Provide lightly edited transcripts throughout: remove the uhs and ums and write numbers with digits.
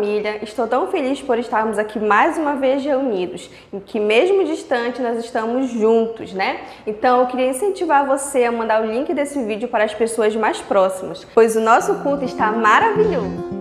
família, estou tão feliz por estarmos aqui mais uma vez reunidos, em que mesmo distante nós estamos juntos, né? Então eu queria incentivar você a mandar o link desse vídeo para as pessoas mais próximas, pois o nosso culto está maravilhoso.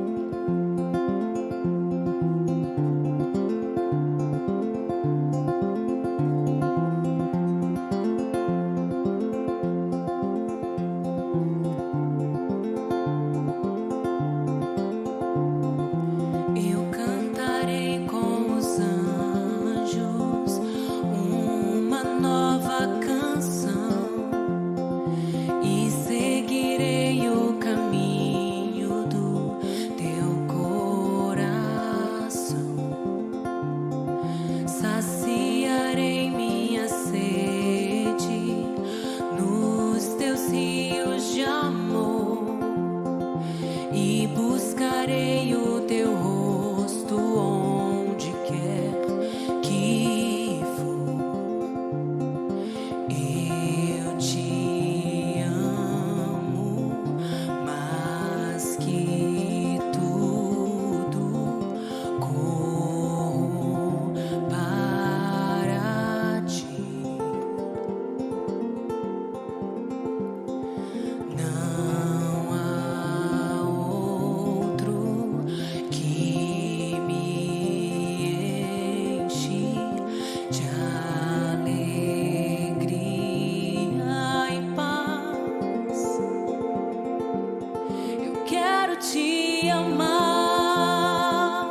Te amar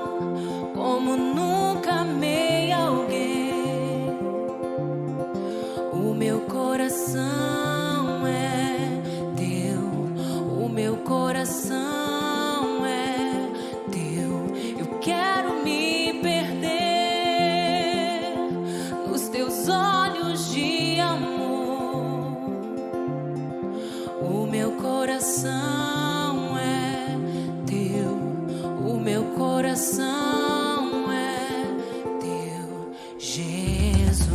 como nunca amei alguém. O meu coração é teu, o meu coração é teu. Eu quero me perder nos teus olhos de amor. O meu coração é teu, Jesus.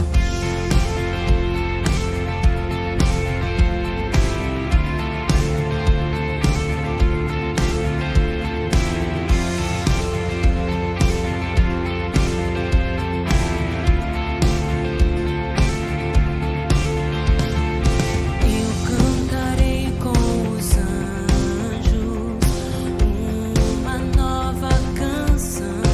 Eu cantarei com os anjos uma nova canção.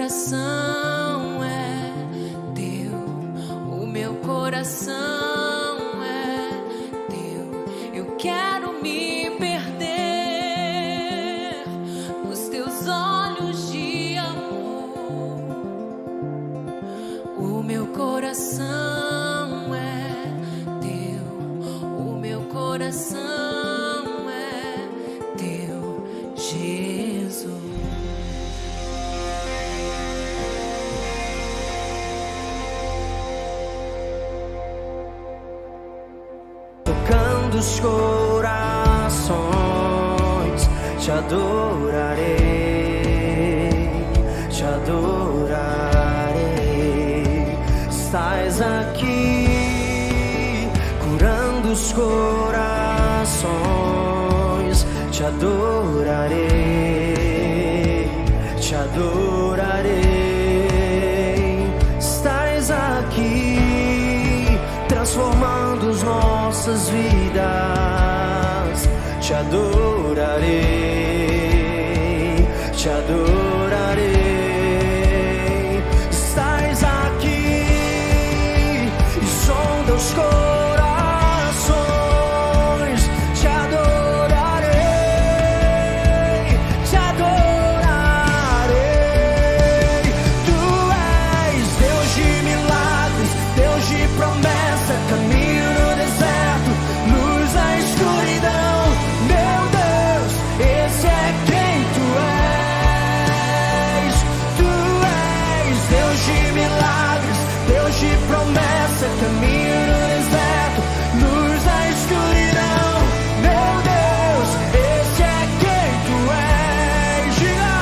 coração é teu, o meu coração é teu. Eu quero me perder nos teus olhos de amor. O meu coração é teu, o meu coração é teu, Jesus. Tocando os corações, te adorarei, te adorarei. Estás aqui, curando os corações, te adorarei, te adorarei. Estás aqui, transformando as nossas vidas, te adorarei, te adorarei. Estás aqui e sonda os corações, te adorarei, te adorarei. Tu és Deus de milagres, Deus de promessa, caminho no deserto, luz na escuridão. Meu Deus, esse é quem tu és. Tu és Deus de milagres, Deus de promessa, caminho no deserto, luz na escuridão. Meu Deus, esse é quem tu és. Diga,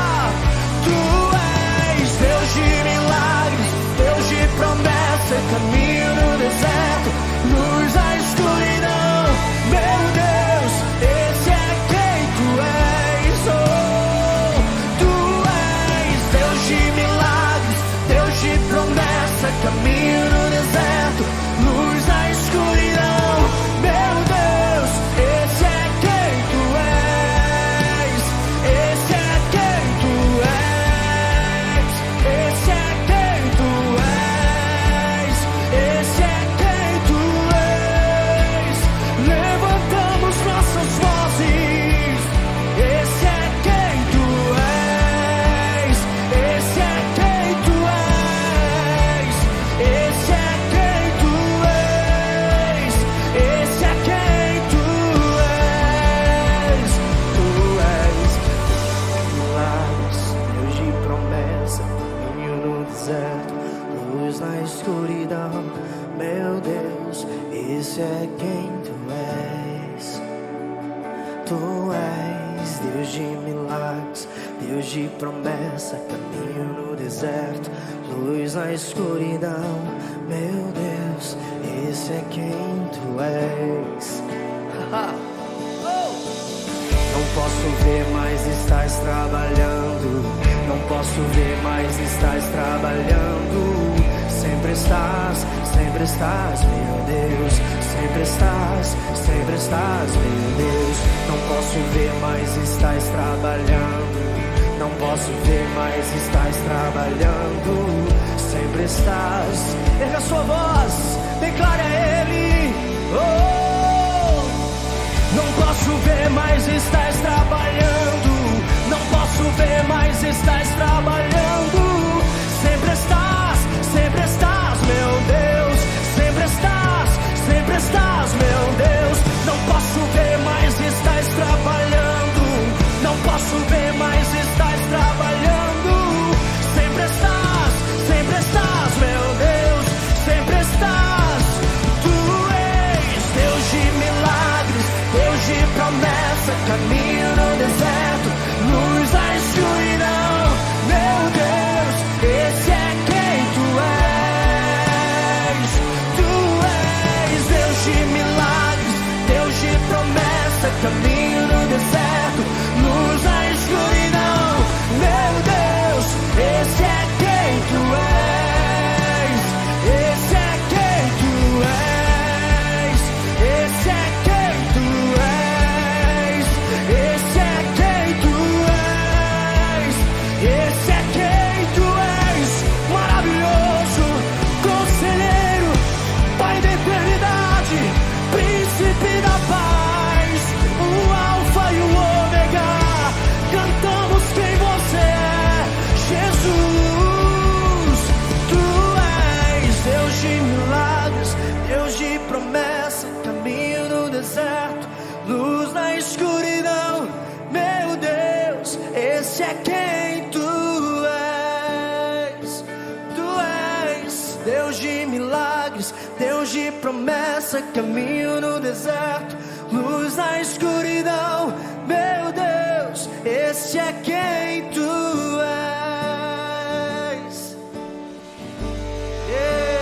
tu és Deus de milagres, Deus de promessa, caminho no deserto, luz na escuridão. Meu Deus, esse é quem tu és. Oh, tu és Deus de milagres, Deus de promessa, caminho no deserto, luz na escuridão. Meu Deus, esse é quem tu és. Esse é quem tu és. Esse é quem tu és. Esse é quem tu és. Levantamos nossas vozes. Esse é quem tu és. Esse é quem tu és. Esse é quem tu és. Esse é quem tu és. Tu és milagres, Deus de promessa, caminho no deserto, luz na escuridão. Meu Deus, esse é quem tu és. Tu és Deus de milagres, Deus de promessa, caminho no deserto, luz na escuridão. Meu Deus, esse é quem tu és. Não posso ver, mas estás trabalhando. Não posso ver, mas estás trabalhando. Sempre estás, meu Deus. Sempre estás, meu Deus. Não posso ver, mas estás trabalhando. Não posso ver, mas estás trabalhando. Sempre estás. Erga sua voz, declare a Ele. Oh! Não posso ver, mas estás trabalhando. Não posso ver, mas estás trabalhando. Sempre estás, meu Deus. Sempre estás, meu Deus. Não posso ver, mas estás trabalhando. Não posso ver, mas estás trabalhando. Sempre estás, meu Deus. Sempre estás. Tu és Deus de milagres, Deus de promessa, caminho no deserto, luz na escuridão. Meu Deus, esse é quem tu és. Tu és Deus de milagres, Deus de promessa, caminho no deserto, luz na escuridão. Meu Deus, esse é quem tu és. Esse é quem tu és. Esse é quem tu és. Esse é quem tu és. Esse é quem tu és. Deus de promessa, caminho no deserto, luz na escuridão. Meu Deus, esse é quem tu és. Yeah.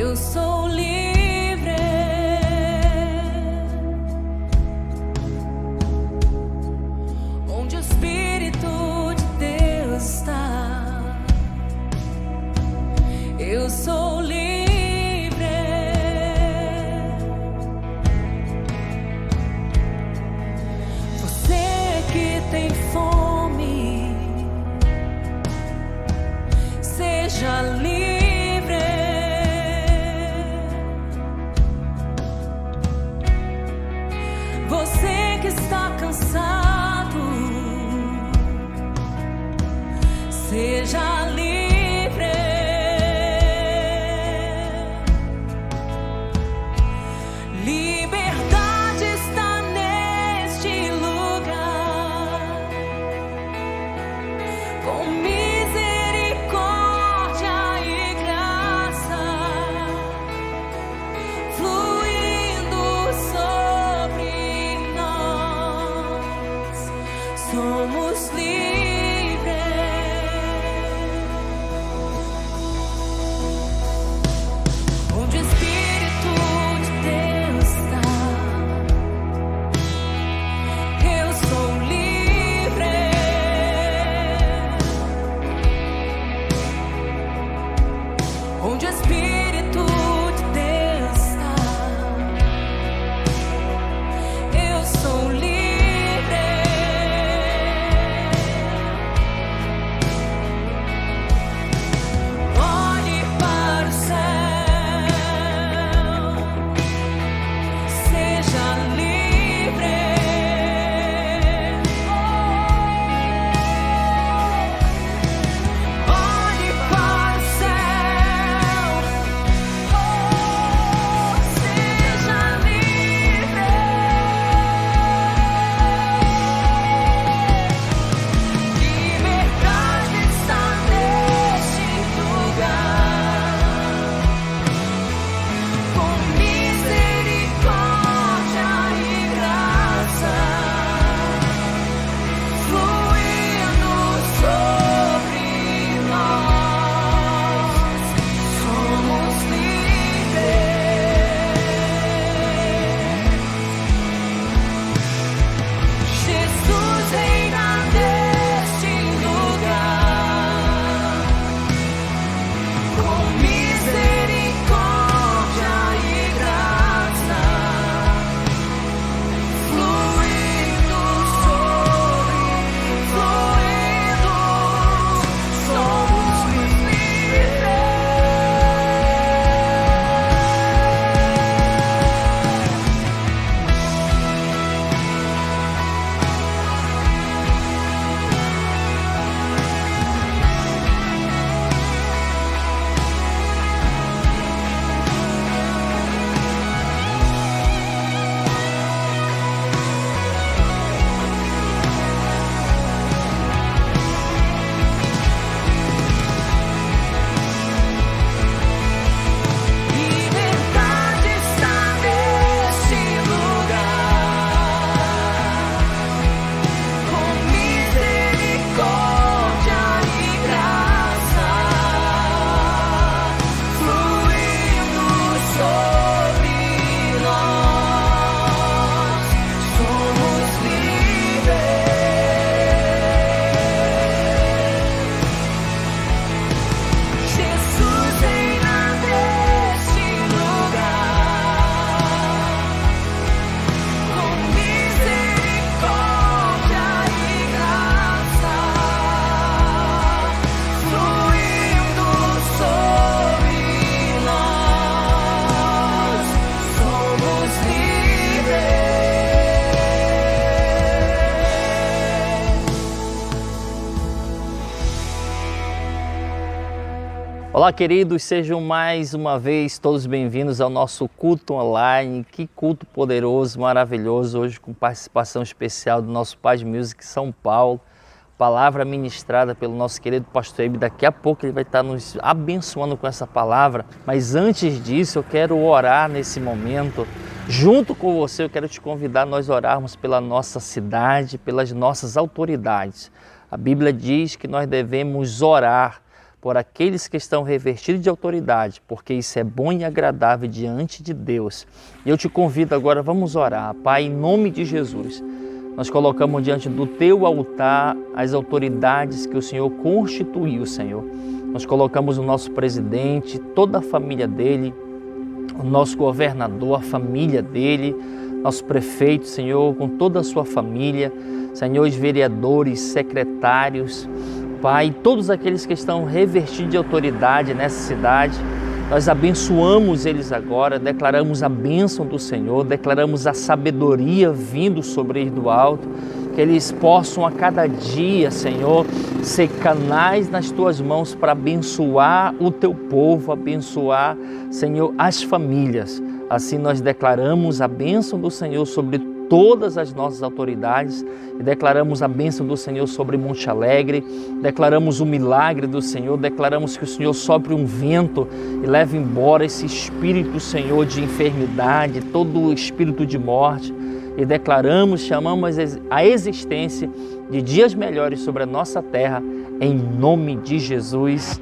Eu sou livre, onde o Espírito de Deus está. Eu sou livre, você que tem fome, seja livre. Olá, queridos, sejam mais uma vez todos bem-vindos ao nosso culto online. Que culto poderoso, maravilhoso, hoje com participação especial do nosso Paz Music São Paulo. Palavra ministrada pelo nosso querido pastor Ebe. Daqui a pouco ele vai estar nos abençoando com essa palavra. Mas antes disso, eu quero orar nesse momento. Junto com você, eu quero te convidar a nós orarmos pela nossa cidade, pelas nossas autoridades. A Bíblia diz que nós devemos orar por aqueles que estão revestidos de autoridade, porque isso é bom e agradável diante de Deus. E eu te convido agora, vamos orar. Pai, em nome de Jesus, nós colocamos diante do Teu altar as autoridades que o Senhor constituiu, Senhor. Nós colocamos o nosso presidente, toda a família dele, o nosso governador, a família dele, nosso prefeito, Senhor, com toda a sua família, Senhor, os vereadores, secretários, Pai, todos aqueles que estão revestidos de autoridade nessa cidade, nós abençoamos eles agora, declaramos a bênção do Senhor, declaramos a sabedoria vindo sobre eles do alto, que eles possam a cada dia, Senhor, ser canais nas Tuas mãos para abençoar o Teu povo, abençoar, Senhor, as famílias. Assim nós declaramos a bênção do Senhor sobre todas as nossas autoridades e declaramos a bênção do Senhor sobre Monte Alegre, declaramos o milagre do Senhor, declaramos que o Senhor sopre um vento e leve embora esse espírito, Senhor, de enfermidade, todo o espírito de morte e declaramos, chamamos a existência de dias melhores sobre a nossa terra, em nome de Jesus.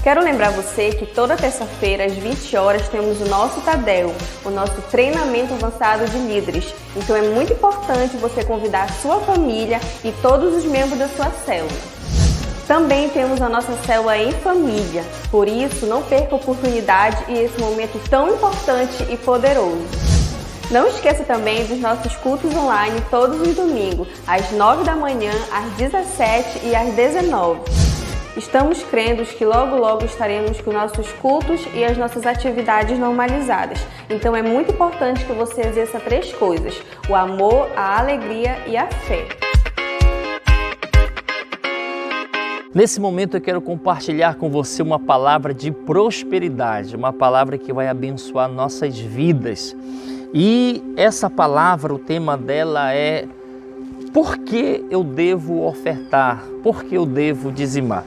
Quero lembrar você que toda terça-feira às 20 horas temos o nosso Tadel, o nosso treinamento avançado de líderes. Então é muito importante você convidar a sua família e todos os membros da sua célula. Também temos a nossa célula em família, por isso não perca a oportunidade e esse momento tão importante e poderoso. Não esqueça também dos nossos cultos online todos os domingos, às 9 da manhã, às 17 e às 19. Estamos crendo que logo estaremos com nossos cultos e as nossas atividades normalizadas. Então é muito importante que você exerça 3 coisas: o amor, a alegria e a fé. Nesse momento eu quero compartilhar com você uma palavra de prosperidade, uma palavra que vai abençoar nossas vidas. E essa palavra, o tema dela é: por que eu devo ofertar? Por que eu devo dizimar?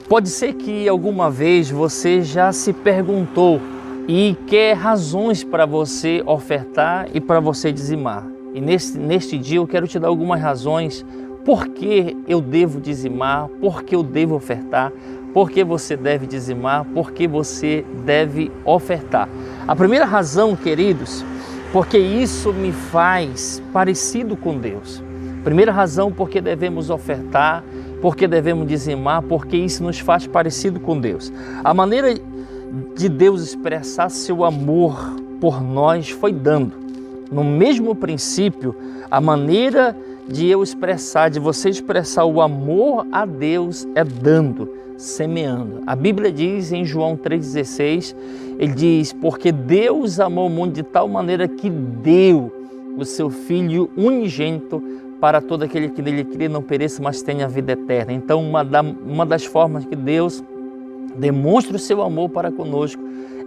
Pode ser que alguma vez você já se perguntou e quer razões para você ofertar e para você dizimar. E neste dia eu quero te dar algumas razões por que eu devo dizimar, por que eu devo ofertar, por que você deve dizimar, por que você deve ofertar. A primeira razão, queridos, porque isso me faz parecido com Deus. Primeira razão, porque devemos ofertar, porque devemos dizimar, porque isso nos faz parecido com Deus. A maneira de Deus expressar seu amor por nós foi dando. No mesmo princípio, a maneira de você expressar o amor a Deus é dando, semeando. A Bíblia diz em João 3,16, ele diz: porque Deus amou o mundo de tal maneira que deu o seu Filho unigênito para todo aquele que nele crê não pereça, mas tenha vida eterna. Então, uma das formas que Deus demonstra o seu amor para conosco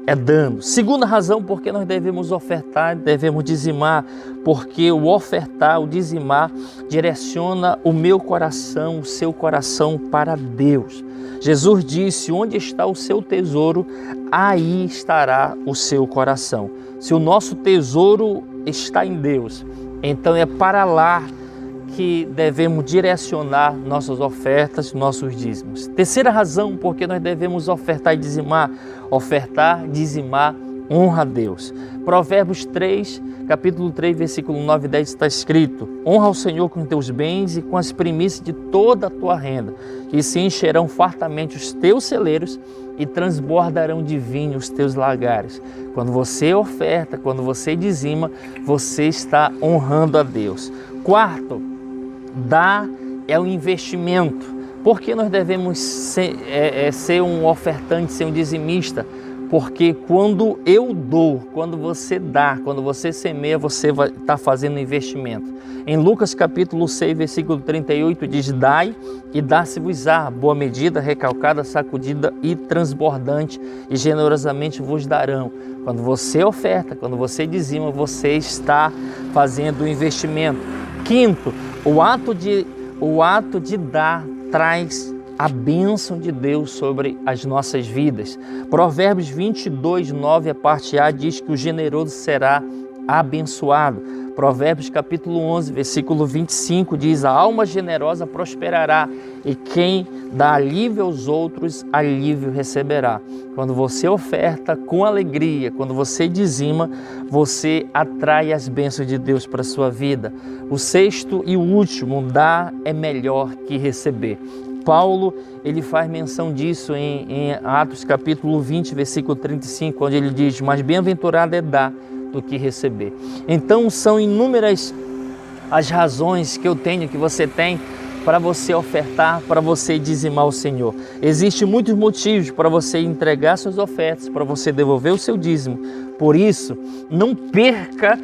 é dando. Segunda razão, porque nós devemos ofertar, devemos dizimar, porque o ofertar, o dizimar, direciona o meu coração, o seu coração para Deus. Jesus disse: onde está o seu tesouro, aí estará o seu coração. Se o nosso tesouro está em Deus, então é para lá que devemos direcionar nossas ofertas, nossos dízimos. Terceira razão, porque nós devemos ofertar e dizimar. Ofertar, dizimar, honra a Deus. Provérbios 3, capítulo 3, versículo 9 e 10 está escrito: honra ao Senhor com teus bens e com as primícias de toda a tua renda, que se encherão fartamente os teus celeiros e transbordarão de vinho os teus lagares. Quando você oferta, quando você dizima, você está honrando a Deus. Quarto, dar é um investimento. Por que nós devemos ser um ofertante, ser um dizimista? Porque quando eu dou, quando você dá, quando você semeia, você vai estar fazendo um investimento. Em Lucas capítulo 6, versículo 38 diz: dai e dá-se-vos-á, boa medida, recalcada, sacudida e transbordante, e generosamente vos darão. Quando você oferta, quando você dizima, você está fazendo um investimento. Quinto, o ato de dar traz a bênção de Deus sobre as nossas vidas. Provérbios 22, 9, a parte A, diz que o generoso será abençoado. Provérbios capítulo 11, versículo 25 diz: a alma generosa prosperará e quem dá alívio aos outros, alívio receberá. Quando você oferta com alegria, quando você dizima, você atrai as bênçãos de Deus para a sua vida. O sexto e o último, dar é melhor que receber. Paulo, ele faz menção disso em Atos capítulo 20, versículo 35, onde ele diz: mas bem-aventurado é dar do que receber. Então são inúmeras as razões que eu tenho, que você tem, para você ofertar, para você dizimar ao Senhor. Existem muitos motivos para você entregar suas ofertas, para você devolver o seu dízimo. Por isso, não perca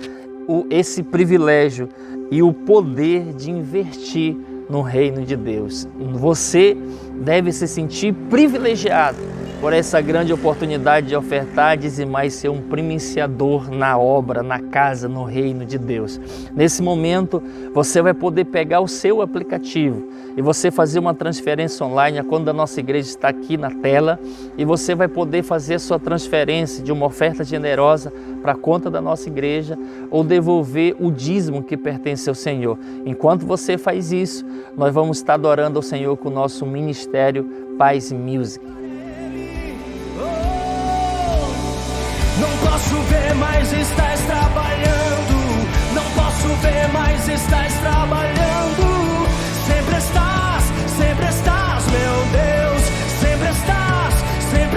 esse privilégio e o poder de investir no reino de Deus. Você deve se sentir privilegiado por essa grande oportunidade de ofertar, dizimar e ser um primiciador na obra, na casa, no reino de Deus. Nesse momento, você vai poder pegar o seu aplicativo e você fazer uma transferência online. A conta da nossa igreja está aqui na tela e você vai poder fazer a sua transferência de uma oferta generosa para a conta da nossa igreja ou devolver o dízimo que pertence ao Senhor. Enquanto você faz isso, nós vamos estar adorando ao Senhor com o nosso ministério Paz Music. Não posso ver, mas estás trabalhando. Não posso ver, mas estás trabalhando. Sempre estás, meu Deus. Sempre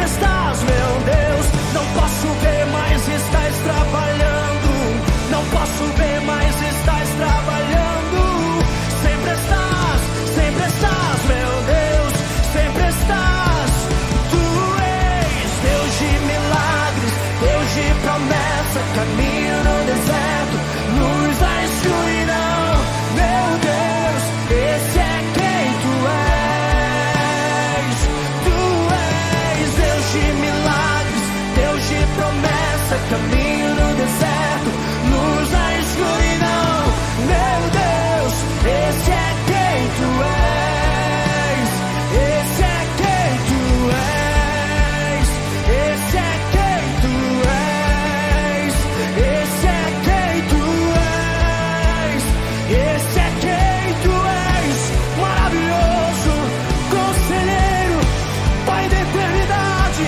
estás, meu Deus. Não posso ver, mas estás trabalhando. Não posso ver, mas estás trabalhando. Sempre estás, meu Deus. Sempre estás. Tu és Deus de milagres, Deus de promessa, caminho no deserto, luz na escuridão. Meu Deus, esse é quem tu és. Tu és Deus de milagres, Deus de promessa, caminho no deserto, luz na escuridão. Meu Deus, esse é quem tu és. Esse é quem tu és. Esse é quem tu és. Esse é quem tu és. Esse é quem tu és. Maravilhoso, conselheiro, Pai da eternidade,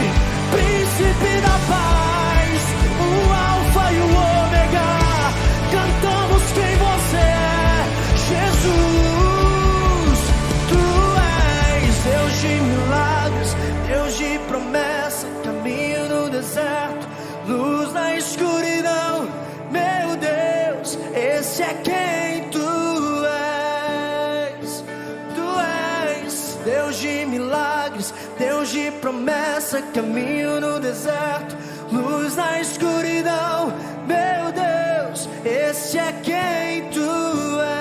príncipe da paz, o alfa e o ômega. Cantamos quem você é, Jesus. Tu és Deus de milagres, Deus de promessa, caminho no deserto, luz na escuridão. Meu Deus, esse é quem tu és. Tu és Deus de milagres, Deus de promessa, caminho no deserto, luz na escuridão. Meu Deus, esse é quem tu és.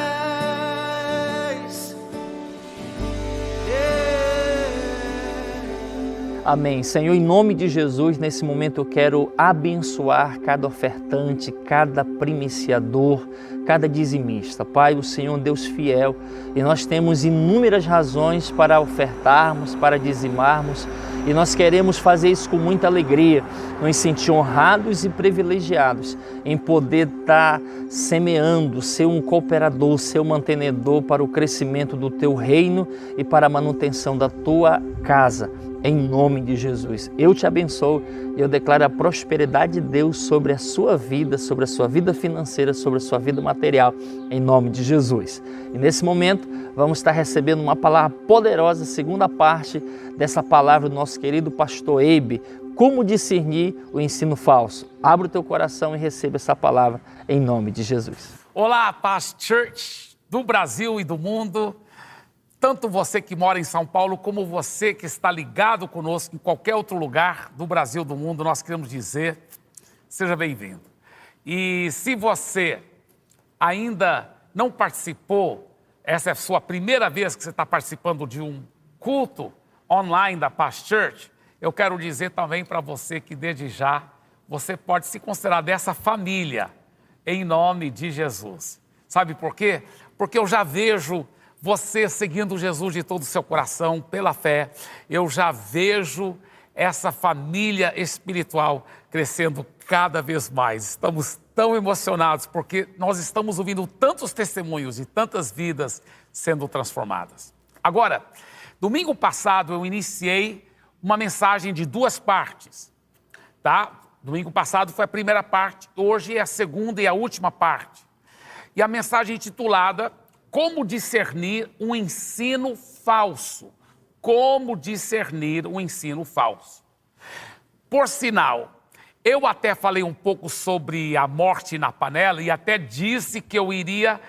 Amém. Senhor, em nome de Jesus, nesse momento eu quero abençoar cada ofertante, cada primiciador, cada dizimista. Pai, o Senhor é um Deus fiel e nós temos inúmeras razões para ofertarmos, para dizimarmos, e nós queremos fazer isso com muita alegria, nos sentir honrados e privilegiados em poder estar semeando, ser um cooperador, ser um mantenedor para o crescimento do Teu reino e para a manutenção da Tua casa. Em nome de Jesus, eu te abençoo e eu declaro a prosperidade de Deus sobre a sua vida financeira, sobre a sua vida material, em nome de Jesus. E nesse momento, vamos estar recebendo uma palavra poderosa, segunda parte dessa palavra do nosso querido pastor Eibe, como discernir o ensino falso. Abra o teu coração e receba essa palavra em nome de Jesus. Olá, Paz Church do Brasil e do mundo. tanto você que mora em São Paulo, como você que está ligado conosco em qualquer outro lugar do Brasil, do mundo, nós queremos dizer, seja bem-vindo. E se você ainda não participou, essa é a sua primeira vez que você está participando de um culto online da Paz Church, eu quero dizer também para você que desde já, você pode se considerar dessa família, em nome de Jesus. Sabe por quê? Porque eu já vejo você seguindo Jesus de todo o seu coração, pela fé. Eu já vejo essa família espiritual crescendo cada vez mais. Estamos tão emocionados porque nós estamos ouvindo tantos testemunhos de tantas vidas sendo transformadas. Agora, domingo passado eu iniciei uma mensagem de 2 partes, tá? Domingo passado foi a primeira parte, hoje é a segunda e a última parte. E a mensagem intitulada Como discernir um ensino falso. Como discernir um ensino falso. Por sinal, eu até falei um pouco sobre a morte na panela e até disse que eu iria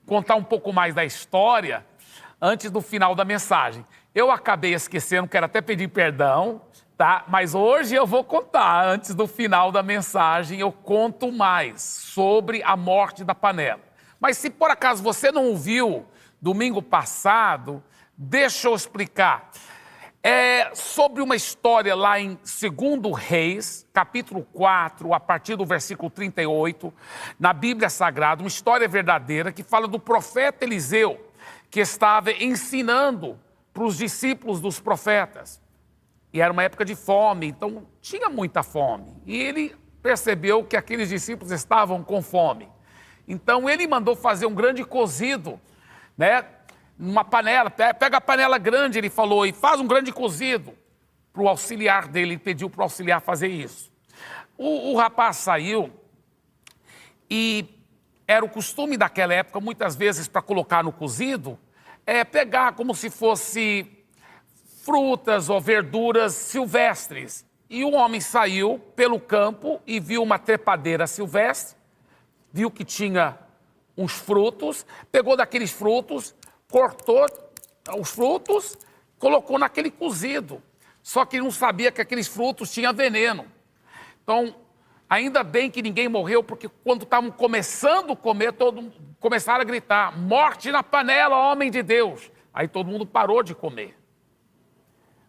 contar um pouco mais da história antes do final da mensagem. Eu acabei esquecendo, quero até pedir perdão, tá? Mas hoje eu vou contar, antes do final da mensagem, eu conto mais sobre a morte da panela. Mas se por acaso você não ouviu domingo passado, deixa eu explicar. É sobre uma história lá em 2 Reis, capítulo 4, a partir do versículo 38, na Bíblia Sagrada, uma história verdadeira que fala do profeta Eliseu, que estava ensinando para os discípulos dos profetas. E era uma época de fome, então tinha muita fome. E ele percebeu que aqueles discípulos estavam com fome. Então ele mandou fazer um grande cozido, né? Numa panela, pega a panela grande, ele falou, e faz um grande cozido. Para o auxiliar dele, ele pediu para o auxiliar fazer isso. O rapaz saiu e era o costume daquela época, muitas vezes, para colocar no cozido, pegar como se fosse frutas ou verduras silvestres. E o homem saiu pelo campo e viu uma trepadeira silvestre, viu que tinha uns frutos, pegou daqueles frutos, cortou os frutos, colocou naquele cozido. Só que ele não sabia que aqueles frutos tinham veneno. Então, ainda bem que ninguém morreu, porque quando estavam começando a comer, começaram a gritar, morte na panela, homem de Deus. Aí todo mundo parou de comer.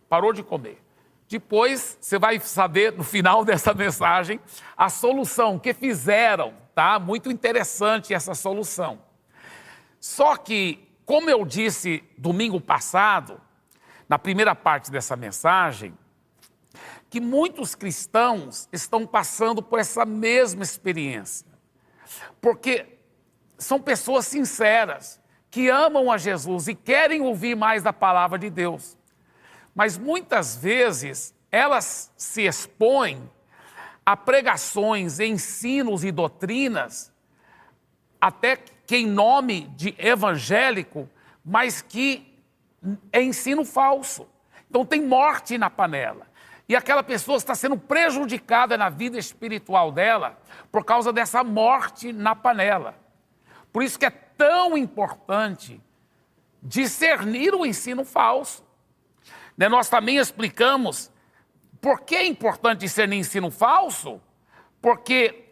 Parou de comer. Depois, você vai saber, no final dessa mensagem, a solução que fizeram, tá? Muito interessante essa solução. Só que, como eu disse domingo passado, na primeira parte dessa mensagem, que muitos cristãos estão passando por essa mesma experiência. Porque são pessoas sinceras, que amam a Jesus e querem ouvir mais da palavra de Deus. Mas muitas vezes elas se expõem a pregações, ensinos e doutrinas, até que em nome de evangélico, mas que é ensino falso. Então tem morte na panela. E aquela pessoa está sendo prejudicada na vida espiritual dela por causa dessa morte na panela. Por isso que é tão importante discernir o ensino falso. Nós também explicamos por que é importante discernir ensino falso, porque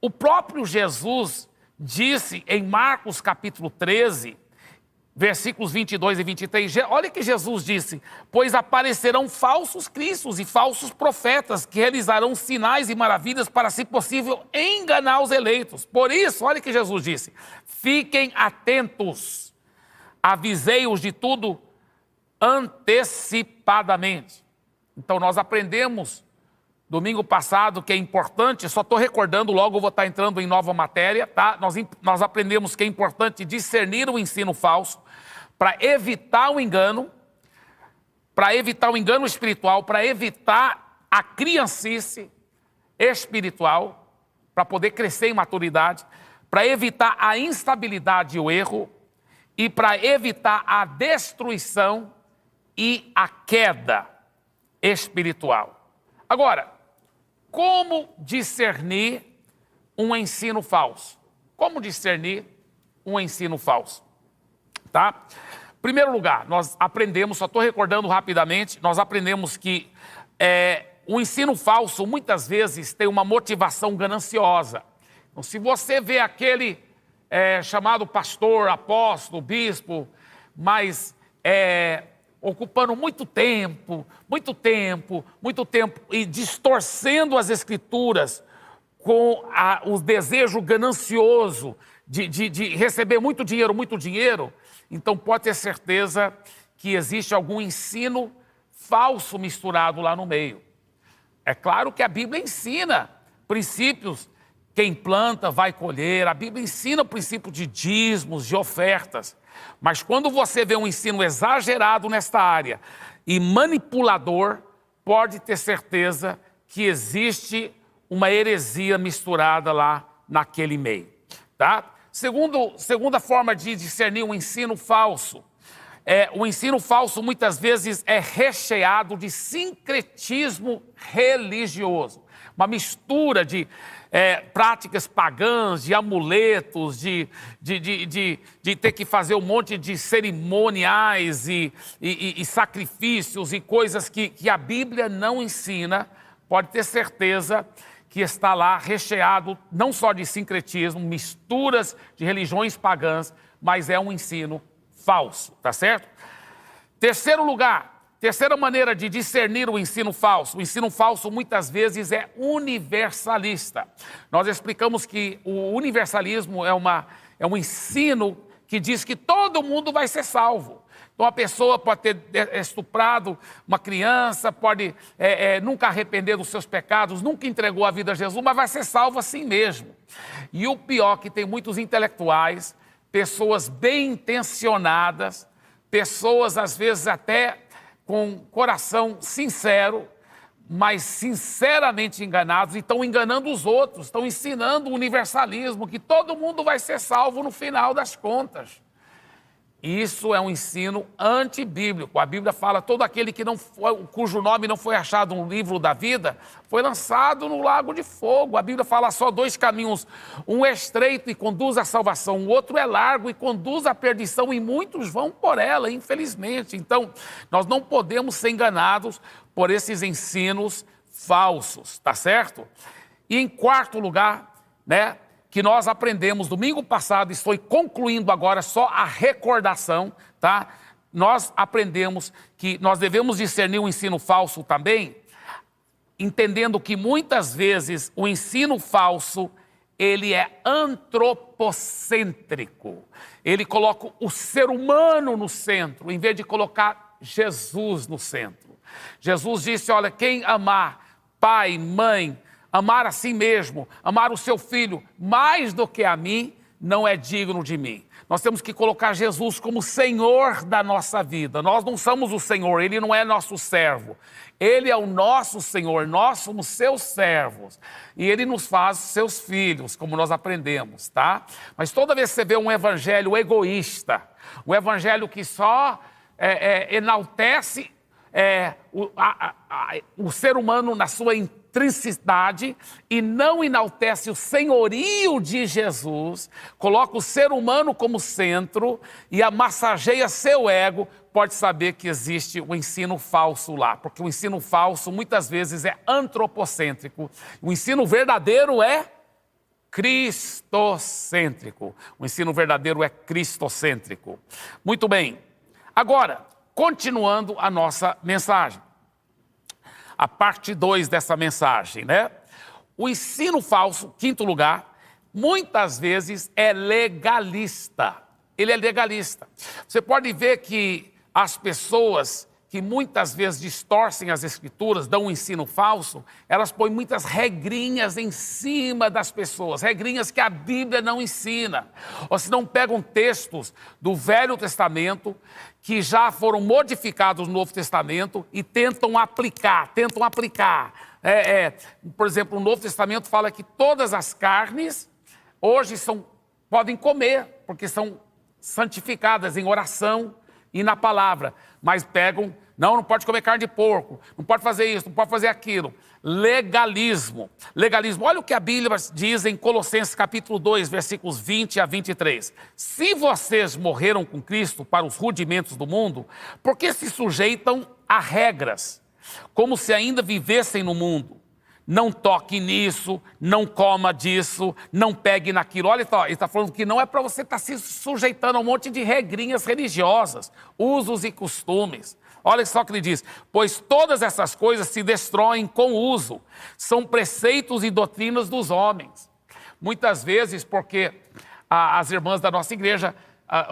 o próprio Jesus disse em Marcos capítulo 13, versículos 22 e 23, olha que Jesus disse, pois aparecerão falsos cristos e falsos profetas que realizarão sinais e maravilhas para, se possível, enganar os eleitos. Por isso, olha que Jesus disse, fiquem atentos, avisei-os de tudo antecipadamente. Então nós aprendemos domingo passado que é importante, só estou recordando, logo eu vou estar entrando em nova matéria, tá? Nós aprendemos que é importante discernir o ensino falso para evitar o engano espiritual, para evitar a criancice espiritual, para poder crescer em maturidade, para evitar a instabilidade e o erro e para evitar a destruição e a queda espiritual. Agora, como discernir um ensino falso? Como discernir um ensino falso? Tá? primeiro lugar, nós aprendemos, só estou recordando rapidamente, nós aprendemos que o ensino falso muitas vezes tem uma motivação gananciosa. Então, se você vê aquele chamado pastor, apóstolo, bispo, mas ocupando muito tempo e distorcendo as escrituras com o desejo ganancioso de receber muito dinheiro, então pode ter certeza que existe algum ensino falso misturado lá no meio. É claro que a Bíblia ensina princípios, quem planta vai colher, a Bíblia ensina o princípio de dízimos, de ofertas, mas quando você vê um ensino exagerado nesta área e manipulador, pode ter certeza que existe uma heresia misturada lá naquele meio, tá? Segunda forma de discernir um ensino falso. O ensino falso muitas vezes é recheado de sincretismo religioso. Uma mistura de práticas pagãs, de amuletos, de ter que fazer um monte de cerimoniais e sacrifícios e coisas que a Bíblia não ensina. Pode ter certeza que está lá recheado não só de sincretismo, misturas de religiões pagãs, mas é um ensino falso, tá certo? Terceiro lugar, terceira maneira de discernir o ensino falso muitas vezes é universalista. Nós explicamos que o universalismo é um ensino que diz que todo mundo vai ser salvo. Então a pessoa pode ter estuprado uma criança, pode nunca arrepender dos seus pecados, nunca entregou a vida a Jesus, mas vai ser salvo assim mesmo. E o pior que tem muitos intelectuais, pessoas bem intencionadas, pessoas às vezes até com coração sincero, mas sinceramente enganados, e estão enganando os outros, estão ensinando o universalismo, que todo mundo vai ser salvo no final das contas. Isso é um ensino antibíblico. A Bíblia fala, todo aquele cujo nome não foi achado no livro da vida, foi lançado no lago de fogo. A Bíblia fala só dois caminhos, um é estreito e conduz à salvação, o outro é largo e conduz à perdição, e muitos vão por ela, infelizmente. Então, nós não podemos ser enganados por esses ensinos falsos, tá certo? E em quarto lugar, que nós aprendemos domingo passado, e estou concluindo agora só a recordação, tá? Nós aprendemos que nós devemos discernir o ensino falso também, entendendo que muitas vezes o ensino falso, ele é antropocêntrico. Ele coloca o ser humano no centro, em vez de colocar Jesus no centro. Jesus disse, olha, quem amar pai, mãe, amar a si mesmo, amar o seu filho mais do que a mim, não é digno de mim. Nós temos que colocar Jesus como Senhor da nossa vida. Nós não somos o Senhor, Ele não é nosso servo. Ele é o nosso Senhor, nós somos seus servos. E Ele nos faz seus filhos, como nós aprendemos, tá? Mas toda vez que você vê um evangelho egoísta, um evangelho que só enaltece o ser humano na sua intricidade e não enaltece o senhorio de Jesus, coloca o ser humano como centro e amassageia seu ego, pode saber que existe um ensino falso lá, porque o ensino falso muitas vezes é antropocêntrico. O ensino verdadeiro é cristocêntrico. O ensino verdadeiro é cristocêntrico. Muito bem. Agora, continuando a nossa mensagem. A parte 2 dessa mensagem, O ensino falso, quinto lugar, muitas vezes é legalista. Ele é legalista. Você pode ver que as pessoas que muitas vezes distorcem as escrituras, dão um ensino falso, elas põem muitas regrinhas em cima das pessoas, regrinhas que a Bíblia não ensina. Ou se não pegam textos do Velho Testamento, que já foram modificados no Novo Testamento e tentam aplicar. Por exemplo, o Novo Testamento fala que todas as carnes hoje podem comer, porque são santificadas em oração e na palavra, mas pegam Não pode comer carne de porco, não pode fazer isso, não pode fazer aquilo. Legalismo. Legalismo. Olha o que a Bíblia diz em Colossenses capítulo 2, versículos 20 a 23. Se vocês morreram com Cristo para os rudimentos do mundo, por que se sujeitam a regras, como se ainda vivessem no mundo? Não toque nisso, não coma disso, não pegue naquilo. Olha só, ele está falando que não é para você estar se sujeitando a um monte de regrinhas religiosas, usos e costumes. Olha só o que ele diz: pois todas essas coisas se destroem com o uso, são preceitos e doutrinas dos homens. Muitas vezes porque as irmãs da nossa igreja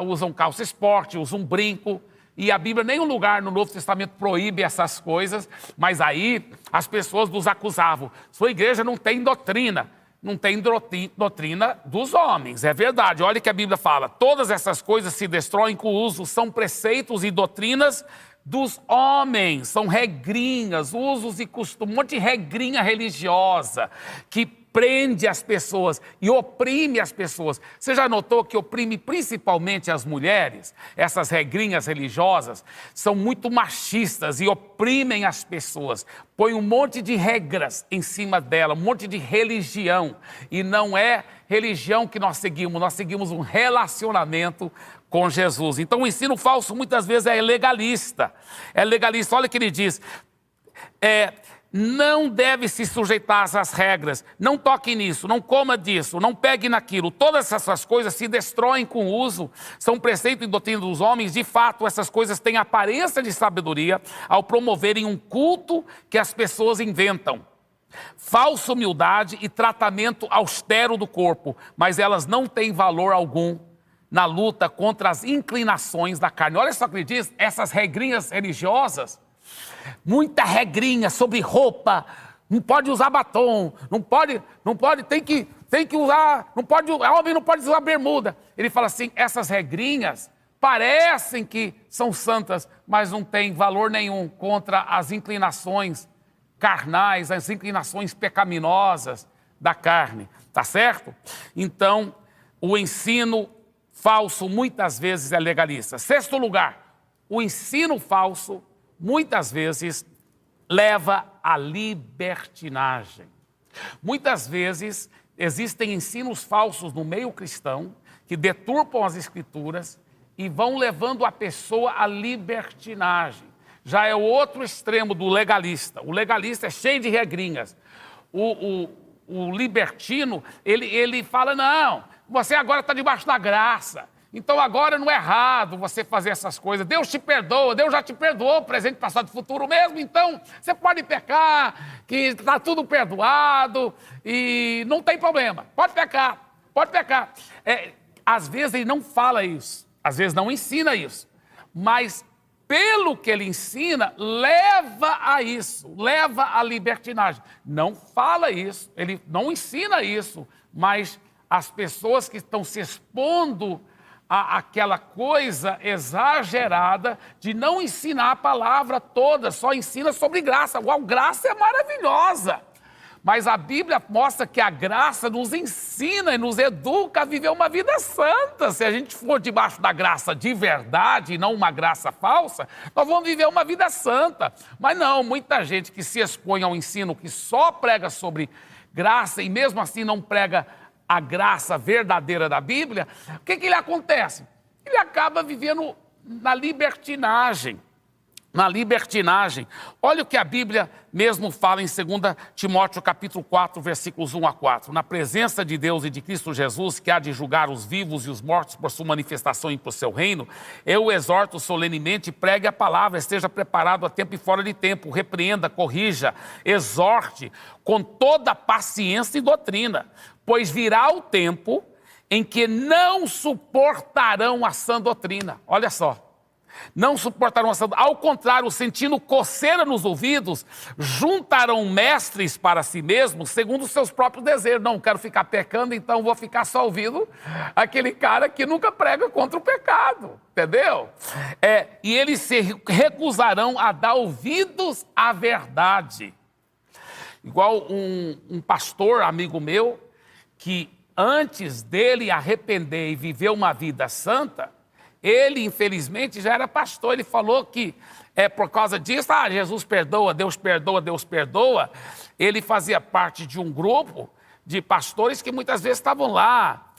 usam calça esporte, usam brinco, e a Bíblia, nenhum lugar no Novo Testamento proíbe essas coisas, mas aí as pessoas nos acusavam. Sua igreja não tem doutrina. Não tem doutrina dos homens, é verdade. Olha o que a Bíblia fala: todas essas coisas se destroem com o uso, são preceitos e doutrinas dos homens, são regrinhas, usos e costumes, um monte de regrinha religiosa que prende as pessoas e oprime as pessoas. Você já notou que oprime principalmente as mulheres? Essas regrinhas religiosas são muito machistas e oprimem as pessoas. Põe um monte de regras em cima dela, um monte de religião. E não é religião que nós seguimos um relacionamento com Jesus. Então o ensino falso muitas vezes é legalista. É legalista. Olha o que ele diz. Não deve se sujeitar às regras, não toque nisso, não coma disso, não pegue naquilo. Todas essas coisas se destroem com o uso, são preceito e doutrina dos homens. De fato, essas coisas têm aparência de sabedoria ao promoverem um culto que as pessoas inventam. Falsa humildade e tratamento austero do corpo, mas elas não têm valor algum na luta contra as inclinações da carne. Olha só o que ele diz, essas regrinhas religiosas, muita regrinha sobre roupa, não pode usar batom, não pode, tem que usar, não pode, homem não pode usar bermuda. Ele fala assim, essas regrinhas parecem que são santas, mas não tem valor nenhum contra as inclinações carnais, as inclinações pecaminosas da carne, tá certo? Então, o ensino falso muitas vezes é legalista. Sexto lugar, o ensino falso muitas vezes leva à libertinagem. Muitas vezes existem ensinos falsos no meio cristão que deturpam as escrituras e vão levando a pessoa à libertinagem. Já é o outro extremo do legalista. O legalista é cheio de regrinhas. O libertino, ele fala, não, você agora está debaixo da graça. Então agora não é errado você fazer essas coisas. Deus te perdoa, Deus já te perdoou, presente, passado e futuro mesmo. Então você pode pecar, que está tudo perdoado e não tem problema. Pode pecar, pode pecar. Às vezes ele não fala isso, às vezes não ensina isso. Mas pelo que ele ensina, leva a isso, leva à libertinagem. Não fala isso, ele não ensina isso, mas as pessoas que estão se expondo aquela coisa exagerada de não ensinar a palavra toda, só ensina sobre graça. Uau, graça é maravilhosa, mas a Bíblia mostra que a graça nos ensina e nos educa a viver uma vida santa. Se a gente for debaixo da graça de verdade e não uma graça falsa, nós vamos viver uma vida santa. Mas não, muita gente que se expõe ao ensino que só prega sobre graça e mesmo assim não prega a graça verdadeira da Bíblia, o que lhe acontece? Ele acaba vivendo na libertinagem. Na libertinagem. Olha o que a Bíblia mesmo fala em 2 Timóteo capítulo 4, versículos 1 a 4. Na presença de Deus e de Cristo Jesus, que há de julgar os vivos e os mortos por sua manifestação e por seu reino, eu o exorto solenemente, pregue a palavra, esteja preparado a tempo e fora de tempo, repreenda, corrija, exorte com toda paciência e doutrina, pois virá o tempo em que não suportarão a sã doutrina. Olha só. Não suportarão a sã doutrina. Ao contrário, sentindo coceira nos ouvidos, juntarão mestres para si mesmos, segundo os seus próprios desejos. Não quero ficar pecando, então vou ficar só ouvindo aquele cara que nunca prega contra o pecado. Entendeu? E eles se recusarão a dar ouvidos à verdade. Igual um pastor, amigo meu, que antes dele arrepender e viver uma vida santa, Ele, infelizmente, já era pastor. Ele falou que por causa disso, Jesus perdoa, Deus perdoa, Deus perdoa. Ele fazia parte de um grupo de pastores que muitas vezes estavam lá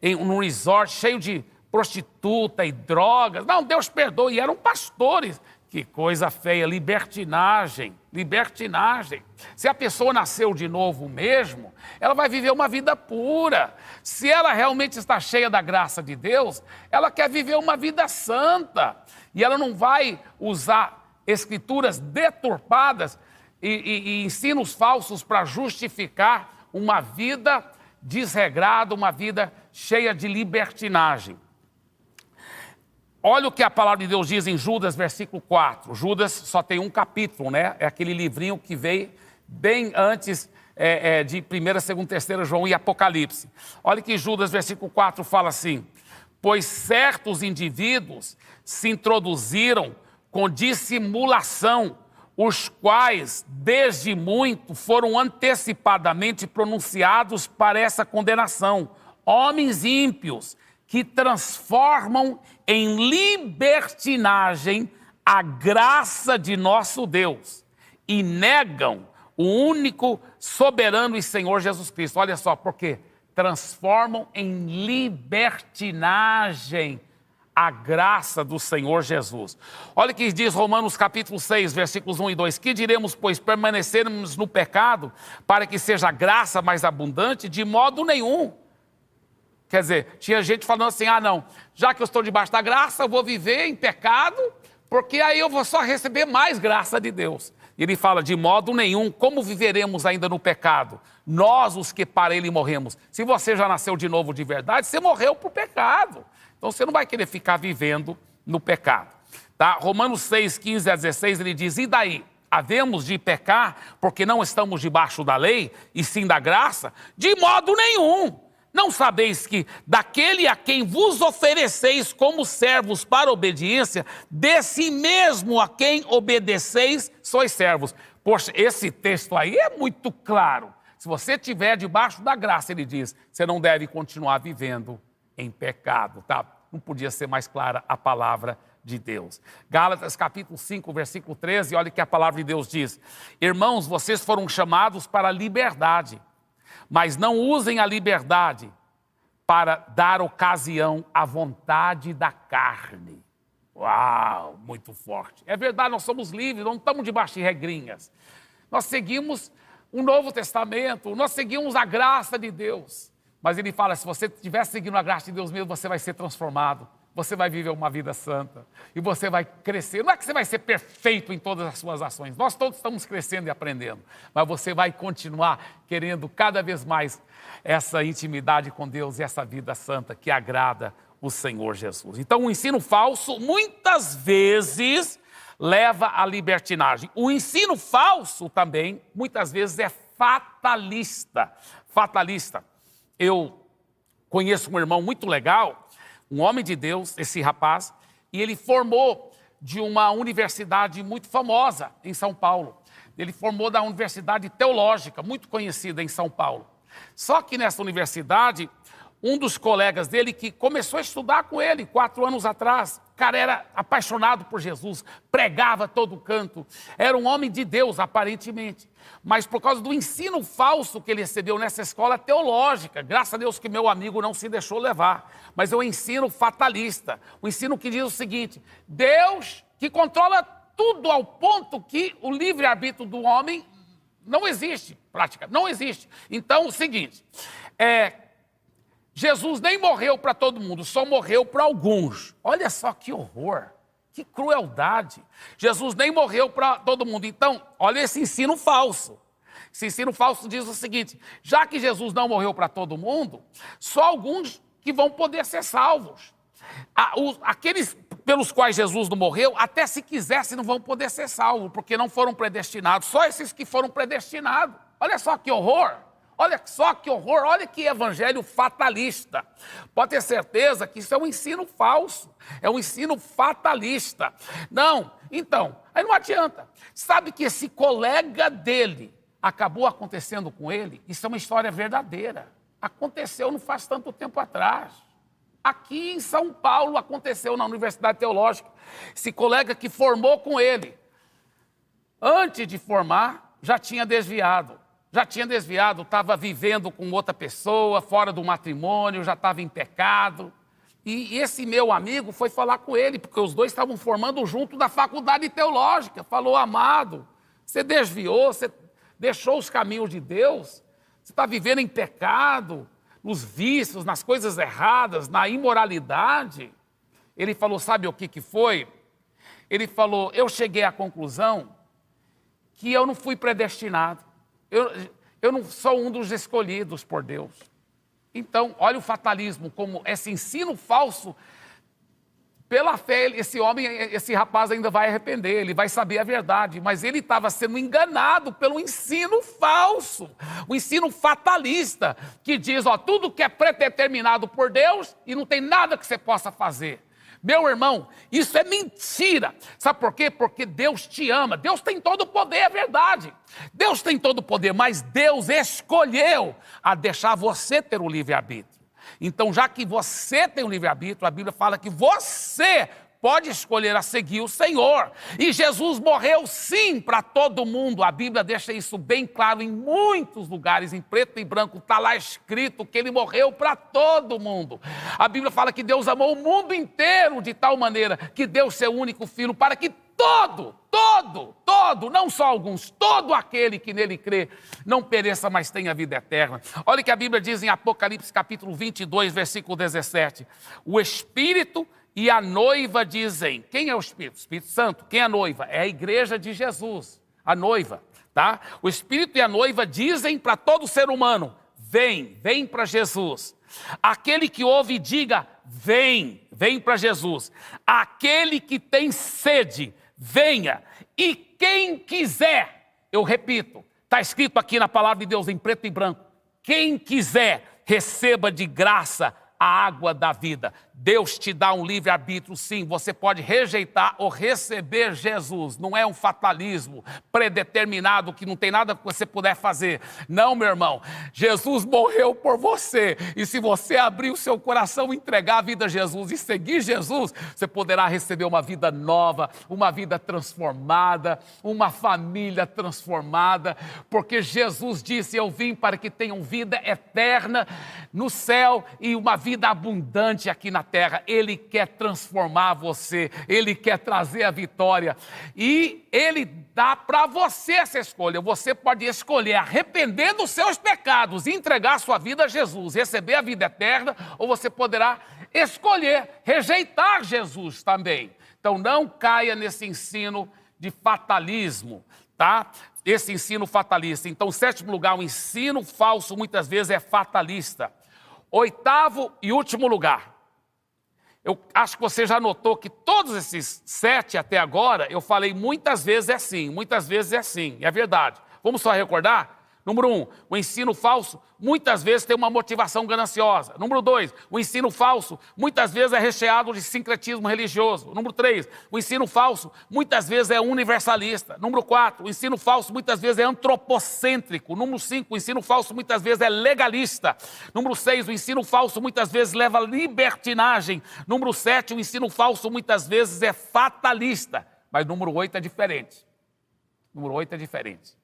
em um resort cheio de prostituta e drogas. Não, Deus perdoa. E eram pastores. Que coisa feia, libertinagem, libertinagem. Se a pessoa nasceu de novo mesmo, ela vai viver uma vida pura. Se ela realmente está cheia da graça de Deus, ela quer viver uma vida santa. E ela não vai usar escrituras deturpadas e ensinos falsos para justificar uma vida desregrada, uma vida cheia de libertinagem. Olha o que a palavra de Deus diz em Judas, versículo 4. Judas só tem um capítulo, né? É aquele livrinho que veio bem antes de 1ª, 2ª, 3ª João e Apocalipse. Olha que Judas, versículo 4, fala assim: pois certos indivíduos se introduziram com dissimulação, os quais, desde muito, foram antecipadamente pronunciados para essa condenação. Homens ímpios, que transformam em libertinagem a graça de nosso Deus e negam o único soberano e Senhor Jesus Cristo. Olha só, porque transformam em libertinagem a graça do Senhor Jesus. Olha o que diz Romanos capítulo 6, versículos 1 e 2. Que diremos, pois, permanecermos no pecado para que seja a graça mais abundante? De modo nenhum. Quer dizer, tinha gente falando assim, não, já que eu estou debaixo da graça, eu vou viver em pecado, porque aí eu vou só receber mais graça de Deus. E ele fala, de modo nenhum, como viveremos ainda no pecado? Nós, os que para ele morremos. Se você já nasceu de novo de verdade, você morreu para o pecado. Então você não vai querer ficar vivendo no pecado. Tá? Romanos 6, 15 a 16, ele diz, e daí? Havemos de pecar porque não estamos debaixo da lei, e sim da graça? De modo nenhum. Não sabeis que daquele a quem vos ofereceis como servos para obediência, desse mesmo a quem obedeceis, sois servos. Poxa, esse texto aí é muito claro. Se você estiver debaixo da graça, ele diz, você não deve continuar vivendo em pecado, tá? Não podia ser mais clara a palavra de Deus. Gálatas capítulo 5, versículo 13, olha o que a palavra de Deus diz. Irmãos, vocês foram chamados para a liberdade, mas não usem a liberdade para dar ocasião à vontade da carne. Uau, muito forte. É verdade, nós somos livres, não estamos debaixo de regrinhas. Nós seguimos o Novo Testamento, nós seguimos a graça de Deus. Mas ele fala, se você estiver seguindo a graça de Deus mesmo, você vai ser transformado. Você vai viver uma vida santa e você vai crescer. Não é que você vai ser perfeito em todas as suas ações. Nós todos estamos crescendo e aprendendo. Mas você vai continuar querendo cada vez mais essa intimidade com Deus e essa vida santa que agrada o Senhor Jesus. Então, o ensino falso, muitas vezes, leva à libertinagem. O ensino falso também, muitas vezes, é fatalista. Fatalista. Eu conheço um irmão muito legal, um homem de Deus, esse rapaz, e ele formou de uma universidade muito famosa em São Paulo. Ele formou da Universidade Teológica, muito conhecida em São Paulo. Só que nessa universidade, um dos colegas dele que começou a estudar com ele 4 anos atrás, o cara era apaixonado por Jesus, pregava a todo canto, era um homem de Deus aparentemente, mas por causa do ensino falso que ele recebeu nessa escola teológica, graças a Deus que meu amigo não se deixou levar, mas é um ensino fatalista, um ensino que diz o seguinte, Deus que controla tudo ao ponto que o livre-arbítrio do homem não existe, prática, não existe. Então, o seguinte, Jesus nem morreu para todo mundo, só morreu para alguns. Olha só que horror, que crueldade. Jesus nem morreu para todo mundo. Então, olha esse ensino falso. Esse ensino falso diz o seguinte, já que Jesus não morreu para todo mundo, só alguns que vão poder ser salvos. Aqueles pelos quais Jesus não morreu, até se quisesse não vão poder ser salvos, porque não foram predestinados. Só esses que foram predestinados. Olha só que horror. Olha só que horror, olha que evangelho fatalista. Pode ter certeza que isso é um ensino falso, é um ensino fatalista. Não, então, aí não adianta. Sabe que esse colega dele acabou acontecendo com ele? Isso é uma história verdadeira. Aconteceu não faz tanto tempo atrás. Aqui em São Paulo aconteceu na Universidade Teológica. Esse colega que formou com ele, antes de formar, já tinha desviado, estava vivendo com outra pessoa, fora do matrimônio, já estava em pecado. E esse meu amigo foi falar com ele, porque os dois estavam formando junto da faculdade teológica. Falou: amado, você desviou, você deixou os caminhos de Deus, você está vivendo em pecado, nos vícios, nas coisas erradas, na imoralidade. Ele falou: sabe o que foi? Ele falou: eu cheguei à conclusão que eu não fui predestinado. Eu não sou um dos escolhidos por Deus. Então, olha o fatalismo, como esse ensino falso. Pela fé, esse rapaz ainda vai arrepender, ele vai saber a verdade, mas ele estava sendo enganado pelo ensino falso, o ensino fatalista, que diz: ó, tudo que é predeterminado por Deus e não tem nada que você possa fazer. Meu irmão, isso é mentira. Sabe por quê? Porque Deus te ama. Deus tem todo o poder, é verdade. Deus tem todo o poder, mas Deus escolheu a deixar você ter o livre-arbítrio. Então, já que você tem o livre-arbítrio, a Bíblia fala que você pode escolher a seguir o Senhor. E Jesus morreu sim para todo mundo. A Bíblia deixa isso bem claro em muitos lugares, em preto e branco, está lá escrito que ele morreu para todo mundo. A Bíblia fala que Deus amou o mundo inteiro de tal maneira que deu seu único filho para que todo, não só alguns, todo aquele que nele crê, não pereça, mas tenha vida eterna. Olha o que a Bíblia diz em Apocalipse capítulo 22, versículo 17. O Espírito e a noiva dizem: quem é o Espírito? O Espírito Santo. Quem é a noiva? É a igreja de Jesus, a noiva, tá? O Espírito e a noiva dizem para todo ser humano: vem para Jesus. Aquele que ouve, diga: vem para Jesus. Aquele que tem sede, venha. E quem quiser, eu repito, está escrito aqui na palavra de Deus em preto e branco: quem quiser, receba de graça a água da vida. Deus te dá um livre-arbítrio, sim. Você pode rejeitar ou receber Jesus. Não é um fatalismo predeterminado que não tem nada que você puder fazer. Não, meu irmão. Jesus morreu por você. E se você abrir o seu coração, entregar a vida a Jesus e seguir Jesus, você poderá receber uma vida nova, uma vida transformada, uma família transformada. Porque Jesus disse: eu vim para que tenham vida eterna no céu e uma vida abundante aqui na terra. Ele quer transformar você, ele quer trazer a vitória e ele dá para você essa escolha. Você pode escolher arrepender dos seus pecados e entregar a sua vida a Jesus, receber a vida eterna, ou você poderá escolher rejeitar Jesus também. Então não caia nesse ensino de fatalismo, tá? Esse ensino fatalista. Então, sétimo lugar, o ensino falso muitas vezes é fatalista. Oitavo e último lugar, eu acho que você já notou que todos esses 7 até agora, eu falei muitas vezes é assim, é verdade. Vamos só recordar? Número 1, o ensino falso muitas vezes tem uma motivação gananciosa. Número 2, o ensino falso muitas vezes é recheado de sincretismo religioso. Número 3, o ensino falso muitas vezes é universalista. Número 4, o ensino falso muitas vezes é antropocêntrico. Número 5, o ensino falso muitas vezes é legalista. Número 6, o ensino falso muitas vezes leva a libertinagem. Número 7, o ensino falso muitas vezes é fatalista. Mas número 8 é diferente. Número 8 é diferente.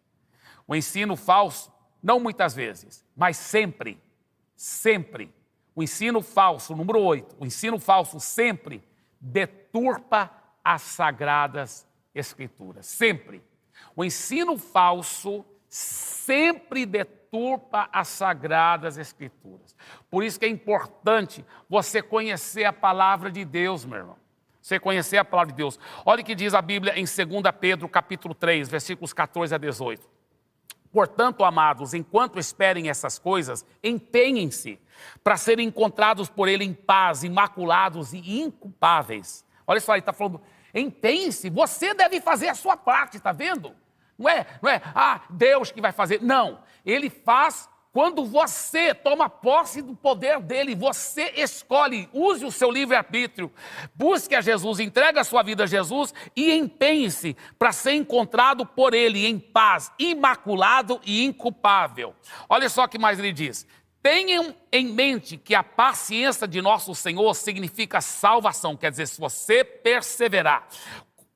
O ensino falso, não muitas vezes, mas sempre, o ensino falso, número 8, o ensino falso sempre deturpa as sagradas escrituras, sempre. O ensino falso sempre deturpa as sagradas escrituras. Por isso que é importante você conhecer a palavra de Deus, meu irmão. Você conhecer a palavra de Deus. Olha o que diz a Bíblia em 2 Pedro, capítulo 3, versículos 14 a 18. Portanto, amados, enquanto esperem essas coisas, empenhem-se para serem encontrados por ele em paz, imaculados e inculpáveis. Olha só, ele está falando, empenhe-se, você deve fazer a sua parte, está vendo? Não é, Deus que vai fazer. Não, ele faz quando você toma posse do poder dele, você escolhe, use o seu livre-arbítrio, busque a Jesus, entregue a sua vida a Jesus e empenhe-se para ser encontrado por ele em paz, imaculado e inculpável. Olha só o que mais ele diz. Tenham em mente que a paciência de nosso Senhor significa salvação. Quer dizer, se você perseverar,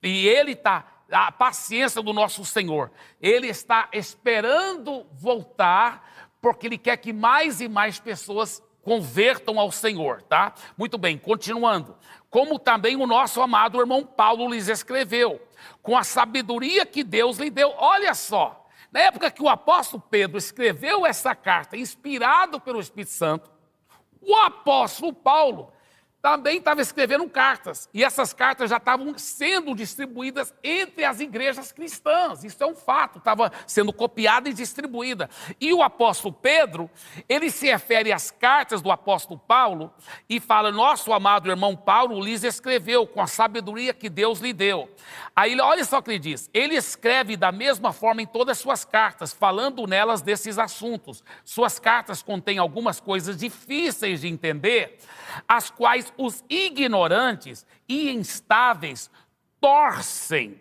e Ele está, a paciência do nosso Senhor, Ele está esperando voltar, porque Ele quer que mais e mais pessoas convertam ao Senhor, tá? Muito bem, continuando. Como também o nosso amado irmão Paulo lhes escreveu, com a sabedoria que Deus lhe deu. Olha só. Na época que o apóstolo Pedro escreveu essa carta, inspirado pelo Espírito Santo, o apóstolo Paulo também estava escrevendo cartas. E essas cartas já estavam sendo distribuídas entre as igrejas cristãs. Isso é um fato, estava sendo copiada e distribuída. E o apóstolo Pedro, ele se refere às cartas do apóstolo Paulo e fala, nosso amado irmão Paulo lhes escreveu com a sabedoria que Deus lhe deu. Aí, olha só o que ele diz. Ele escreve da mesma forma em todas as suas cartas, falando nelas desses assuntos. Suas cartas contêm algumas coisas difíceis de entender, as quais os ignorantes e instáveis torcem,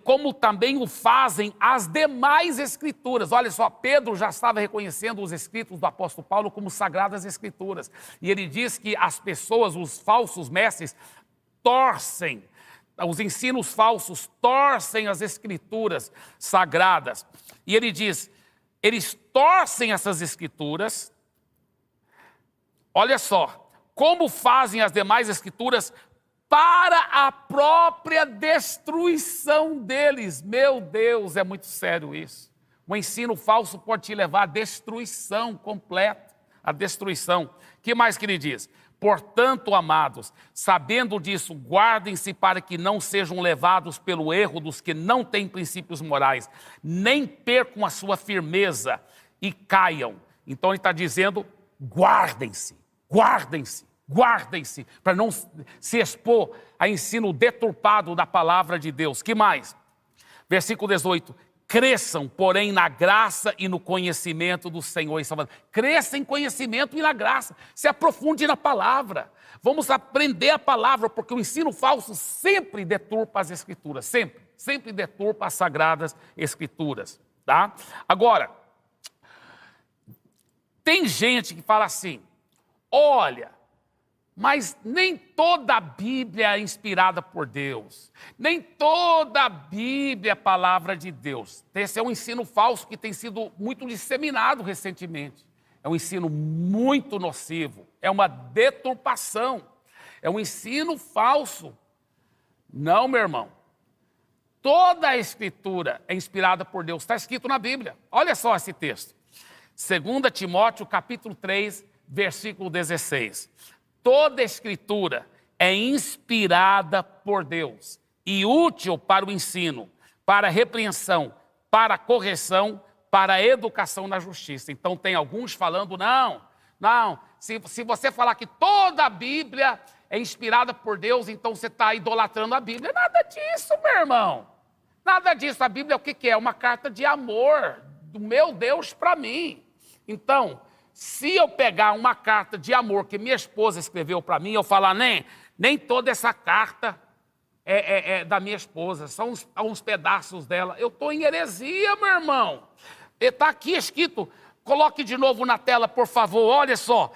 como também o fazem as demais escrituras. Olha só, Pedro já estava reconhecendo os escritos do apóstolo Paulo como sagradas escrituras. E ele diz que as pessoas, os falsos mestres, torcem, os ensinos falsos torcem as escrituras sagradas. E ele diz, eles torcem essas escrituras. Olha só, como fazem as demais escrituras para a própria destruição deles. Meu Deus, é muito sério isso. O ensino falso pode te levar à destruição completa, à destruição. O que mais que ele diz? Portanto, amados, sabendo disso, guardem-se para que não sejam levados pelo erro dos que não têm princípios morais, nem percam a sua firmeza e caiam. Então ele está dizendo, guardem-se. Guardem-se, guardem-se, para não se expor a ensino deturpado da palavra de Deus. Que mais? Versículo 18. Cresçam, porém, na graça e no conhecimento do Senhor e Salvador. Cresça em conhecimento e na graça. Se aprofunde na palavra. Vamos aprender a palavra, porque o ensino falso sempre deturpa as escrituras. Sempre deturpa as sagradas escrituras. Tá? Agora, tem gente que fala assim, olha, mas nem toda a Bíblia é inspirada por Deus. Nem toda a Bíblia é palavra de Deus. Esse é um ensino falso que tem sido muito disseminado recentemente. É um ensino muito nocivo. É uma deturpação. É um ensino falso. Não, meu irmão. Toda a Escritura é inspirada por Deus. Está escrito na Bíblia. Olha só esse texto. 2 Timóteo, capítulo 3, versículo 16. Toda a Escritura é inspirada por Deus e útil para o ensino, para a repreensão, para a correção, para a educação na justiça. Então tem alguns falando, não, se você falar que toda a Bíblia é inspirada por Deus, então você está idolatrando a Bíblia. Nada disso, meu irmão. Nada disso. A Bíblia é o que é? Uma carta de amor do meu Deus para mim. Então, se eu pegar uma carta de amor que minha esposa escreveu para mim, eu falar, nem toda essa carta é da minha esposa, são uns pedaços dela. Eu estou em heresia, meu irmão. Está aqui escrito, coloque de novo na tela, por favor, olha só.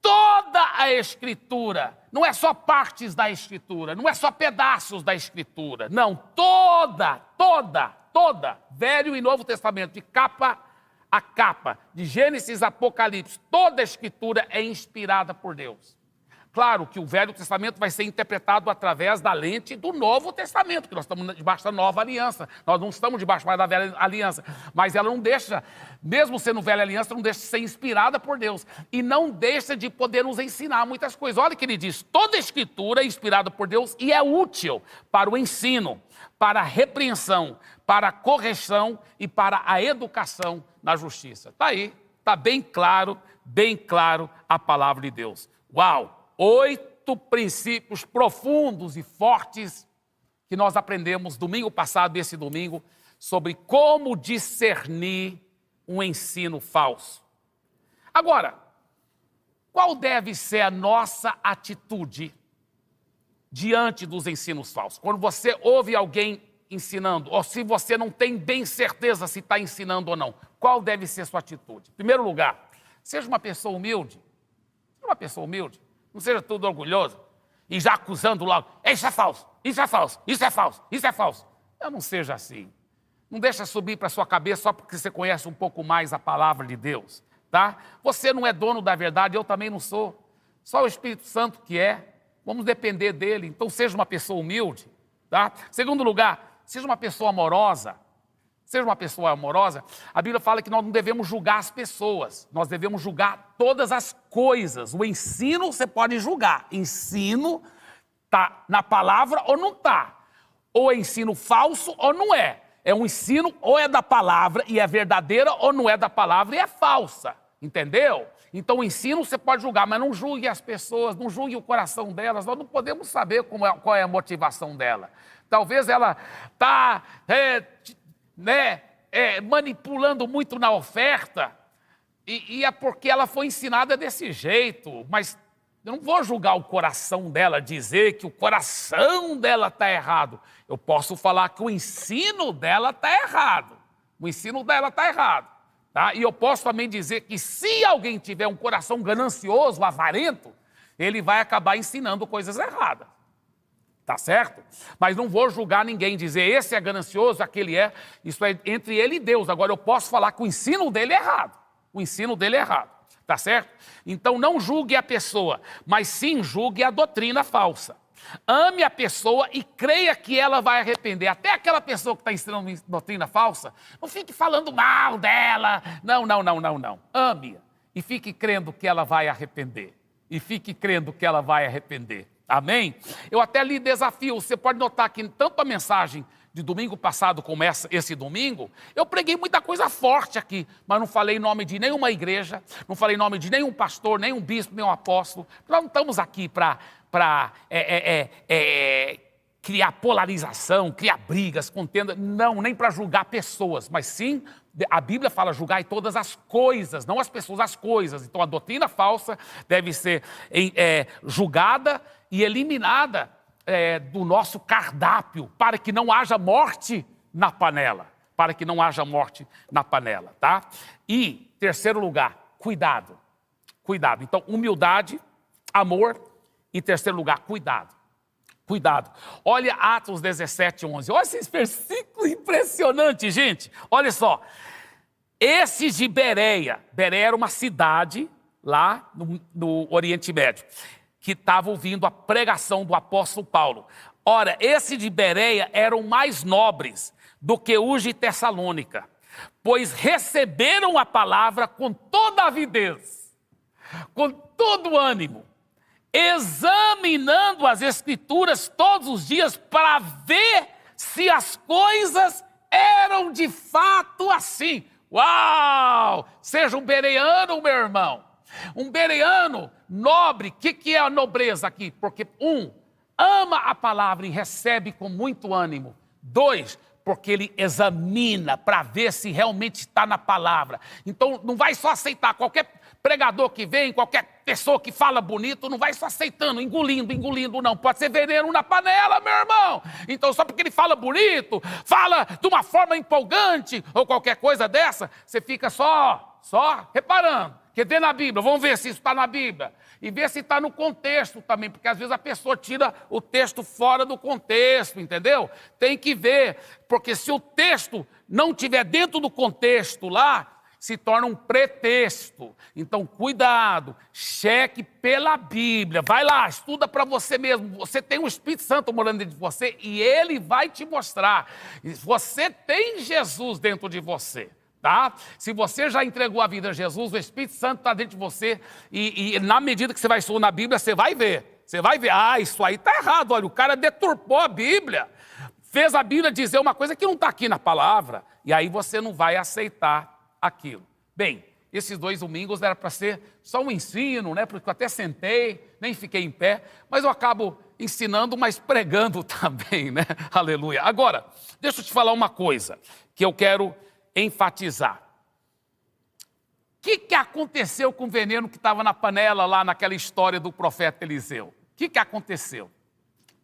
Toda a Escritura, não é só partes da Escritura, não é só pedaços da Escritura. Não, toda, Velho e Novo Testamento, de capa a capa, de Gênesis a Apocalipse, toda a Escritura é inspirada por Deus. Claro que o Velho Testamento vai ser interpretado através da lente do Novo Testamento, que nós estamos debaixo da nova aliança. Nós não estamos debaixo mais da velha aliança, mas ela não deixa, mesmo sendo velha aliança, não deixa de ser inspirada por Deus. E não deixa de poder nos ensinar muitas coisas. Olha o que ele diz, toda a Escritura é inspirada por Deus e é útil para o ensino, para a repreensão, para a correção e para a educação na justiça. Está aí, está bem claro a palavra de Deus. Uau! 8 princípios profundos e fortes que nós aprendemos domingo passado e esse domingo sobre como discernir um ensino falso. Agora, qual deve ser a nossa atitude diante dos ensinos falsos? Quando você ouve alguém ensinando, ou se você não tem bem certeza se está ensinando ou não, qual deve ser a sua atitude? Em primeiro lugar, Seja uma pessoa humilde. Seja uma pessoa humilde. Não seja tudo orgulhoso e já acusando logo. Isso é falso, isso é falso, isso é falso, isso é falso. Eu não seja assim. Não deixa subir para a sua cabeça só porque você conhece um pouco mais a palavra de Deus, tá? Você não é dono da verdade, eu também não sou. Só o Espírito Santo que é. Vamos depender dele. Então seja uma pessoa humilde, tá? Segundo lugar, seja uma pessoa amorosa. Seja uma pessoa amorosa. A Bíblia fala que nós não devemos julgar as pessoas. Nós devemos julgar todas as coisas. O ensino você pode julgar. Ensino está na palavra ou não está. Ou é ensino falso ou não é. É um ensino ou é da palavra e é verdadeira ou não é da palavra e é falsa. Entendeu? Então o ensino você pode julgar, mas não julgue as pessoas, não julgue o coração delas. Nós não podemos saber qual é a motivação dela. Talvez ela está manipulando muito na oferta e é porque ela foi ensinada desse jeito. Mas eu não vou julgar o coração dela, dizer que o coração dela está errado. Eu posso falar que o ensino dela está errado. O ensino dela está errado. Tá? E eu posso também dizer que se alguém tiver um coração ganancioso, avarento, ele vai acabar ensinando coisas erradas. Tá certo? Mas não vou julgar ninguém, dizer esse é ganancioso, aquele é. Isso é entre ele e Deus. Agora eu posso falar que o ensino dele é errado. O ensino dele é errado. Tá certo? Então não julgue a pessoa, mas sim julgue a doutrina falsa. Ame a pessoa e creia que ela vai arrepender. Até aquela pessoa que está ensinando doutrina falsa, não fique falando mal dela. Não. Ame-a e fique crendo que ela vai arrepender. E fique crendo que ela vai arrepender. Amém? Eu até lhe desafio. Você pode notar que tanto a mensagem de domingo passado como esse domingo, eu preguei muita coisa forte aqui, mas não falei em nome de nenhuma igreja, não falei em nome de nenhum pastor, nenhum bispo, nenhum apóstolo. Nós não estamos aqui para criar polarização, criar brigas, contenda, não, nem para julgar pessoas, mas sim, a Bíblia fala julgar todas as coisas, não as pessoas, as coisas. Então a doutrina falsa deve ser julgada e eliminada do nosso cardápio, para que não haja morte na panela, tá? E, terceiro lugar, cuidado. Então, humildade, amor e, terceiro lugar, cuidado. Olha Atos 17, 11. Olha esse versículo impressionante, gente. Olha só. Esses de Bereia era uma cidade lá no Oriente Médio, que estava ouvindo a pregação do apóstolo Paulo. Ora, esses de Bereia eram mais nobres do que os de Tessalônica, pois receberam a palavra com toda avidez, com todo ânimo, examinando as Escrituras todos os dias para ver se as coisas eram de fato assim. Uau! Seja um bereano, meu irmão. Um bereano nobre. O que é a nobreza aqui? Porque, ama a palavra e recebe com muito ânimo. 2, porque ele examina para ver se realmente está na palavra. Então, não vai só aceitar qualquer pregador que vem, qualquer pessoa que fala bonito, não vai só aceitando, engolindo, não. Pode ser veneno na panela, meu irmão. Então, só porque ele fala bonito, fala de uma forma empolgante, ou qualquer coisa dessa, você fica só reparando. Que vê na Bíblia, vamos ver se isso está na Bíblia. E ver se está no contexto também, porque às vezes a pessoa tira o texto fora do contexto, entendeu? Tem que ver, porque se o texto não estiver dentro do contexto lá, se torna um pretexto. Então, cuidado, cheque pela Bíblia. Vai lá, estuda para você mesmo. Você tem o Espírito Santo morando dentro de você e ele vai te mostrar. Você tem Jesus dentro de você. Tá? Se você já entregou a vida a Jesus, o Espírito Santo está dentro de você e na medida que você vai estudar na Bíblia, você vai ver, isso aí está errado, olha, o cara deturpou a Bíblia, fez a Bíblia dizer uma coisa que não está aqui na palavra, e aí você não vai aceitar aquilo. Bem, esses 2 domingos era para ser só um ensino, né? Porque eu até sentei, nem fiquei em pé, mas eu acabo ensinando, mas pregando também, né? Aleluia. Agora, deixa eu te falar uma coisa que eu quero enfatizar. O que aconteceu com o veneno que estava na panela lá naquela história do profeta Eliseu? O que aconteceu?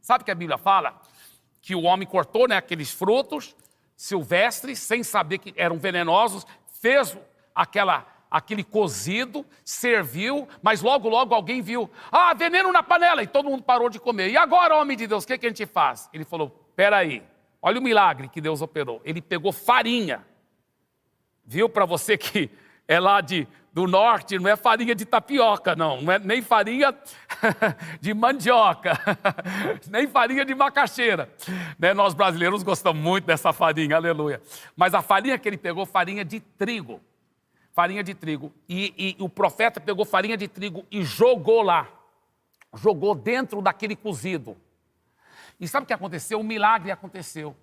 Sabe o que a Bíblia fala? Que o homem cortou, né, aqueles frutos silvestres, sem saber que eram venenosos, fez aquela aquele cozido, serviu, mas logo, logo alguém viu, veneno na panela, e todo mundo parou de comer. E agora, homem de Deus, o que a gente faz? Ele falou, peraí, olha o milagre que Deus operou. Ele pegou farinha, viu, para você que é lá do norte, não é farinha de tapioca, não é nem farinha de mandioca, nem farinha de macaxeira. Né? Nós brasileiros gostamos muito dessa farinha, aleluia. Mas a farinha que ele pegou, farinha de trigo. Farinha de trigo. E o profeta pegou farinha de trigo e jogou lá. Jogou dentro daquele cozido. E sabe o que aconteceu? Um milagre aconteceu.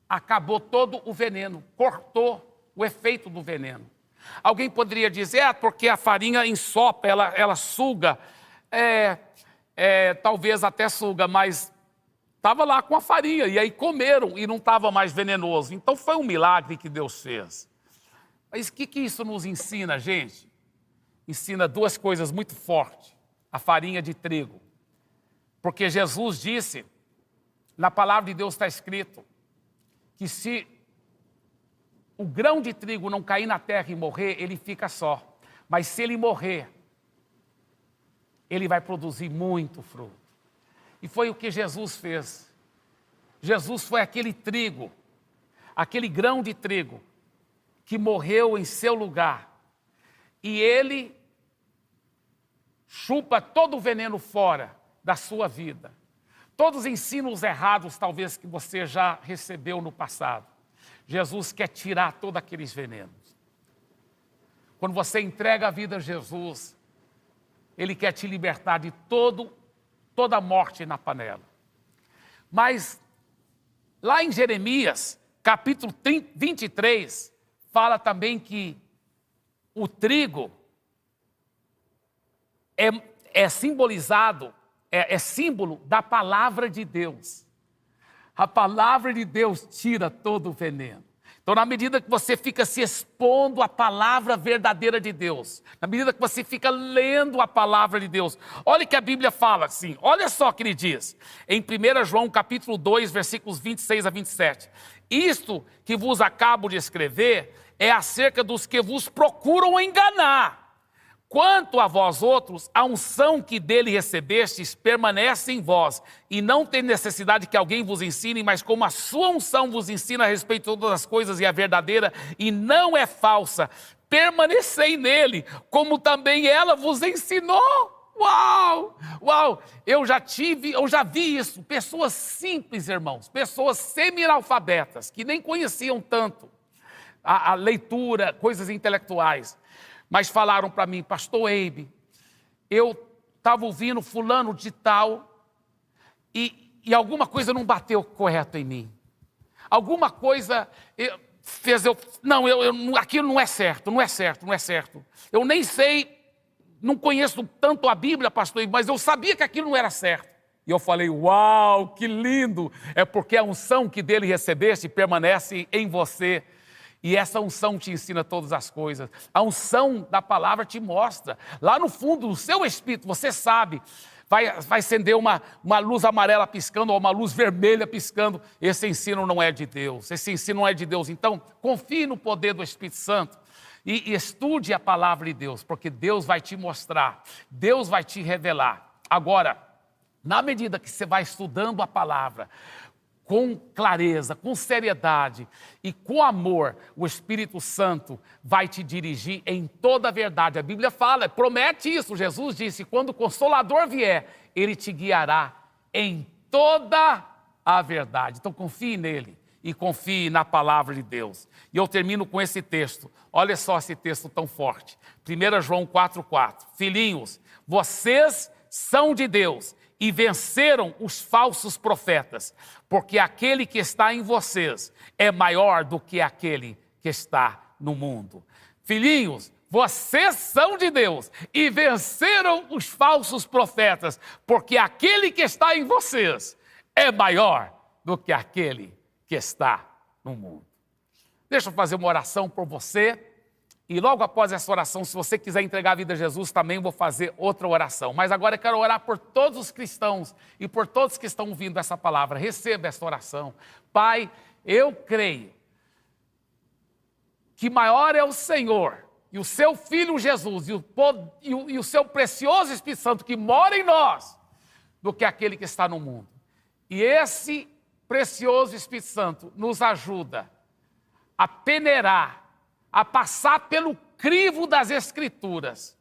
Acabou todo o veneno, cortou o efeito do veneno. Alguém poderia dizer, porque a farinha ensopa, ela suga, talvez até suga, mas estava lá com a farinha, e aí comeram e não estava mais venenoso. Então foi um milagre que Deus fez. Mas o que isso nos ensina, gente? Ensina duas coisas muito fortes. A farinha de trigo. Porque Jesus disse, na palavra de Deus está escrito, que se o grão de trigo não cair na terra e morrer, ele fica só. Mas se ele morrer, ele vai produzir muito fruto. E foi o que Jesus fez. Jesus foi aquele trigo, aquele grão de trigo, que morreu em seu lugar. E ele chupa todo o veneno fora da sua vida. Todos os ensinos errados, talvez, que você já recebeu no passado. Jesus quer tirar todos aqueles venenos. Quando você entrega a vida a Jesus, Ele quer te libertar de toda a morte na panela. Mas, lá em Jeremias, capítulo 23, fala também que o trigo é simbolizado, é símbolo da palavra de Deus. A palavra de Deus tira todo o veneno. Então, na medida que você fica se expondo à palavra verdadeira de Deus, na medida que você fica lendo a palavra de Deus, olha que a Bíblia fala assim, olha só o que ele diz, em 1 João capítulo 2, versículos 26 a 27. Isto que vos acabo de escrever é acerca dos que vos procuram enganar. Quanto a vós outros, a unção que dele recebestes permanece em vós, e não tem necessidade que alguém vos ensine, mas como a sua unção vos ensina a respeito de todas as coisas e é verdadeira, e não é falsa, permanecei nele, como também ela vos ensinou. Uau! Uau! Eu já vi isso, pessoas simples, irmãos, pessoas semi-analfabetas, que nem conheciam tanto a leitura, coisas intelectuais, mas falaram para mim, pastor Eibe, eu estava ouvindo fulano de tal e alguma coisa não bateu correto em mim. Alguma coisa fez eu... Não, aquilo não é certo, não é certo, não é certo. Eu nem sei, não conheço tanto a Bíblia, pastor Eibe, mas eu sabia que aquilo não era certo. E eu falei, uau, que lindo! É porque a unção que dele recebeste permanece em você. E essa unção te ensina todas as coisas. A unção da palavra te mostra. Lá no fundo do seu espírito, você sabe, vai acender uma luz amarela piscando ou uma luz vermelha piscando. Esse ensino não é de Deus. Esse ensino não é de Deus. Então, confie no poder do Espírito Santo e estude a palavra de Deus, porque Deus vai te mostrar, Deus vai te revelar. Agora, na medida que você vai estudando a palavra, com clareza, com seriedade e com amor, o Espírito Santo vai te dirigir em toda a verdade. A Bíblia fala, promete isso. Jesus disse, quando o Consolador vier, Ele te guiará em toda a verdade. Então confie nele e confie na palavra de Deus. E eu termino com esse texto. Olha só esse texto tão forte. 1 João 4,4. Filhinhos, vocês são de Deus e venceram os falsos profetas, porque aquele que está em vocês é maior do que aquele que está no mundo. Filhinhos, vocês são de Deus e venceram os falsos profetas, porque aquele que está em vocês é maior do que aquele que está no mundo. Deixa eu fazer uma oração por você. E logo após essa oração, se você quiser entregar a vida a Jesus, também vou fazer outra oração. Mas agora eu quero orar por todos os cristãos e por todos que estão ouvindo essa palavra. Receba essa oração. Pai, eu creio que maior é o Senhor e o seu Filho Jesus e o seu precioso Espírito Santo que mora em nós do que aquele que está no mundo. E esse precioso Espírito Santo nos ajuda a peneirar, a passar pelo crivo das Escrituras,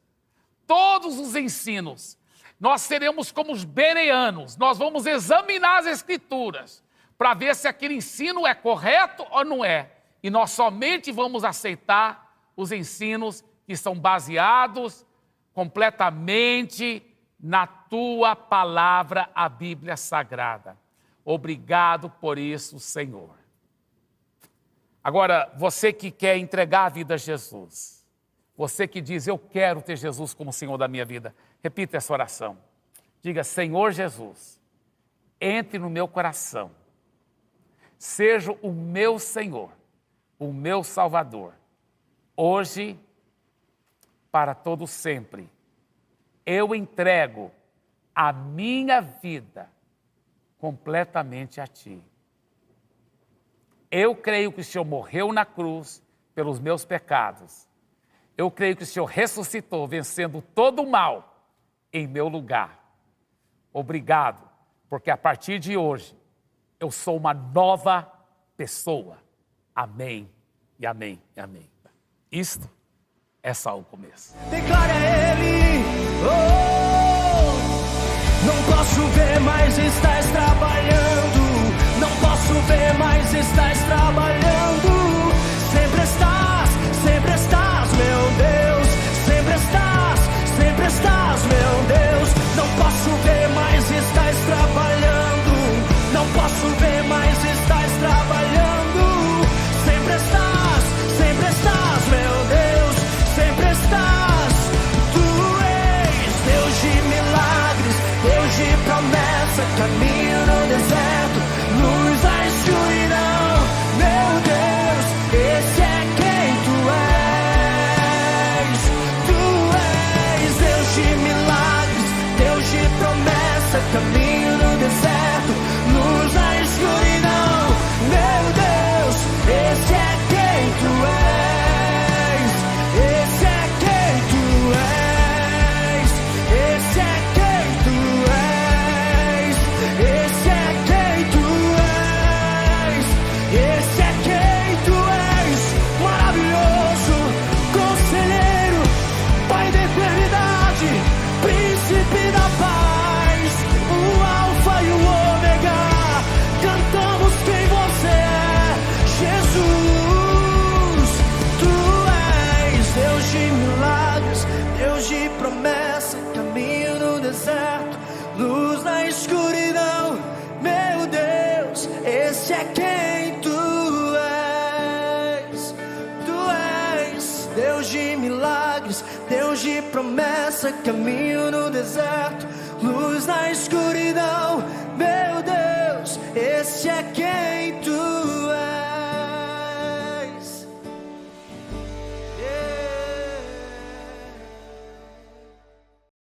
todos os ensinos. Nós seremos como os bereanos, nós vamos examinar as Escrituras para ver se aquele ensino é correto ou não é. E nós somente vamos aceitar os ensinos que são baseados completamente na tua palavra, a Bíblia Sagrada. Obrigado por isso, Senhor. Agora, você que quer entregar a vida a Jesus, você que diz, eu quero ter Jesus como Senhor da minha vida, repita essa oração. Diga, Senhor Jesus, entre no meu coração, seja o meu Senhor, o meu Salvador, hoje, para todo sempre. Eu entrego a minha vida completamente a Ti. Eu creio que o Senhor morreu na cruz pelos meus pecados. Eu creio que o Senhor ressuscitou, vencendo todo o mal em meu lugar. Obrigado, porque a partir de hoje eu sou uma nova pessoa. Amém, e amém, e amém. Isto é só o começo. Declare a Ele, oh, não posso ver, mas estás trabalhando. Não posso ver, mas estás trabalhando. Sempre estás, meu Deus. Sempre estás, meu Deus. Não posso ver, mas estás trabalhando. Não posso ver, mas estás trabalhando. Sempre estás, meu Deus. Sempre estás. Tu és Deus de milagres, Deus de promessa, caminho no deserto, luz na escuridão. Meu Deus, esse é quem Tu és. Tu és Deus de milagres, Deus de promessa, caminho no deserto, luz na escuridão. Meu Deus, esse é quem Tu és. Esse é quem Tu és. Esse é quem Tu és. Esse é quem Tu és. Esse é quem Tu és. Maravilhoso, conselheiro, Pai da eternidade, príncipe da paz, o alfa e o ômega. Cantamos quem Você é, Jesus. Tu és Deus de milagres, Deus de promessa, caminho no deserto, luz na escuridão. Meu Deus, esse é quem Tu és. Tu és Deus de milagres, Deus de promessa, caminho no deserto, luz na escuridão. Meu Deus, esse é quem Tu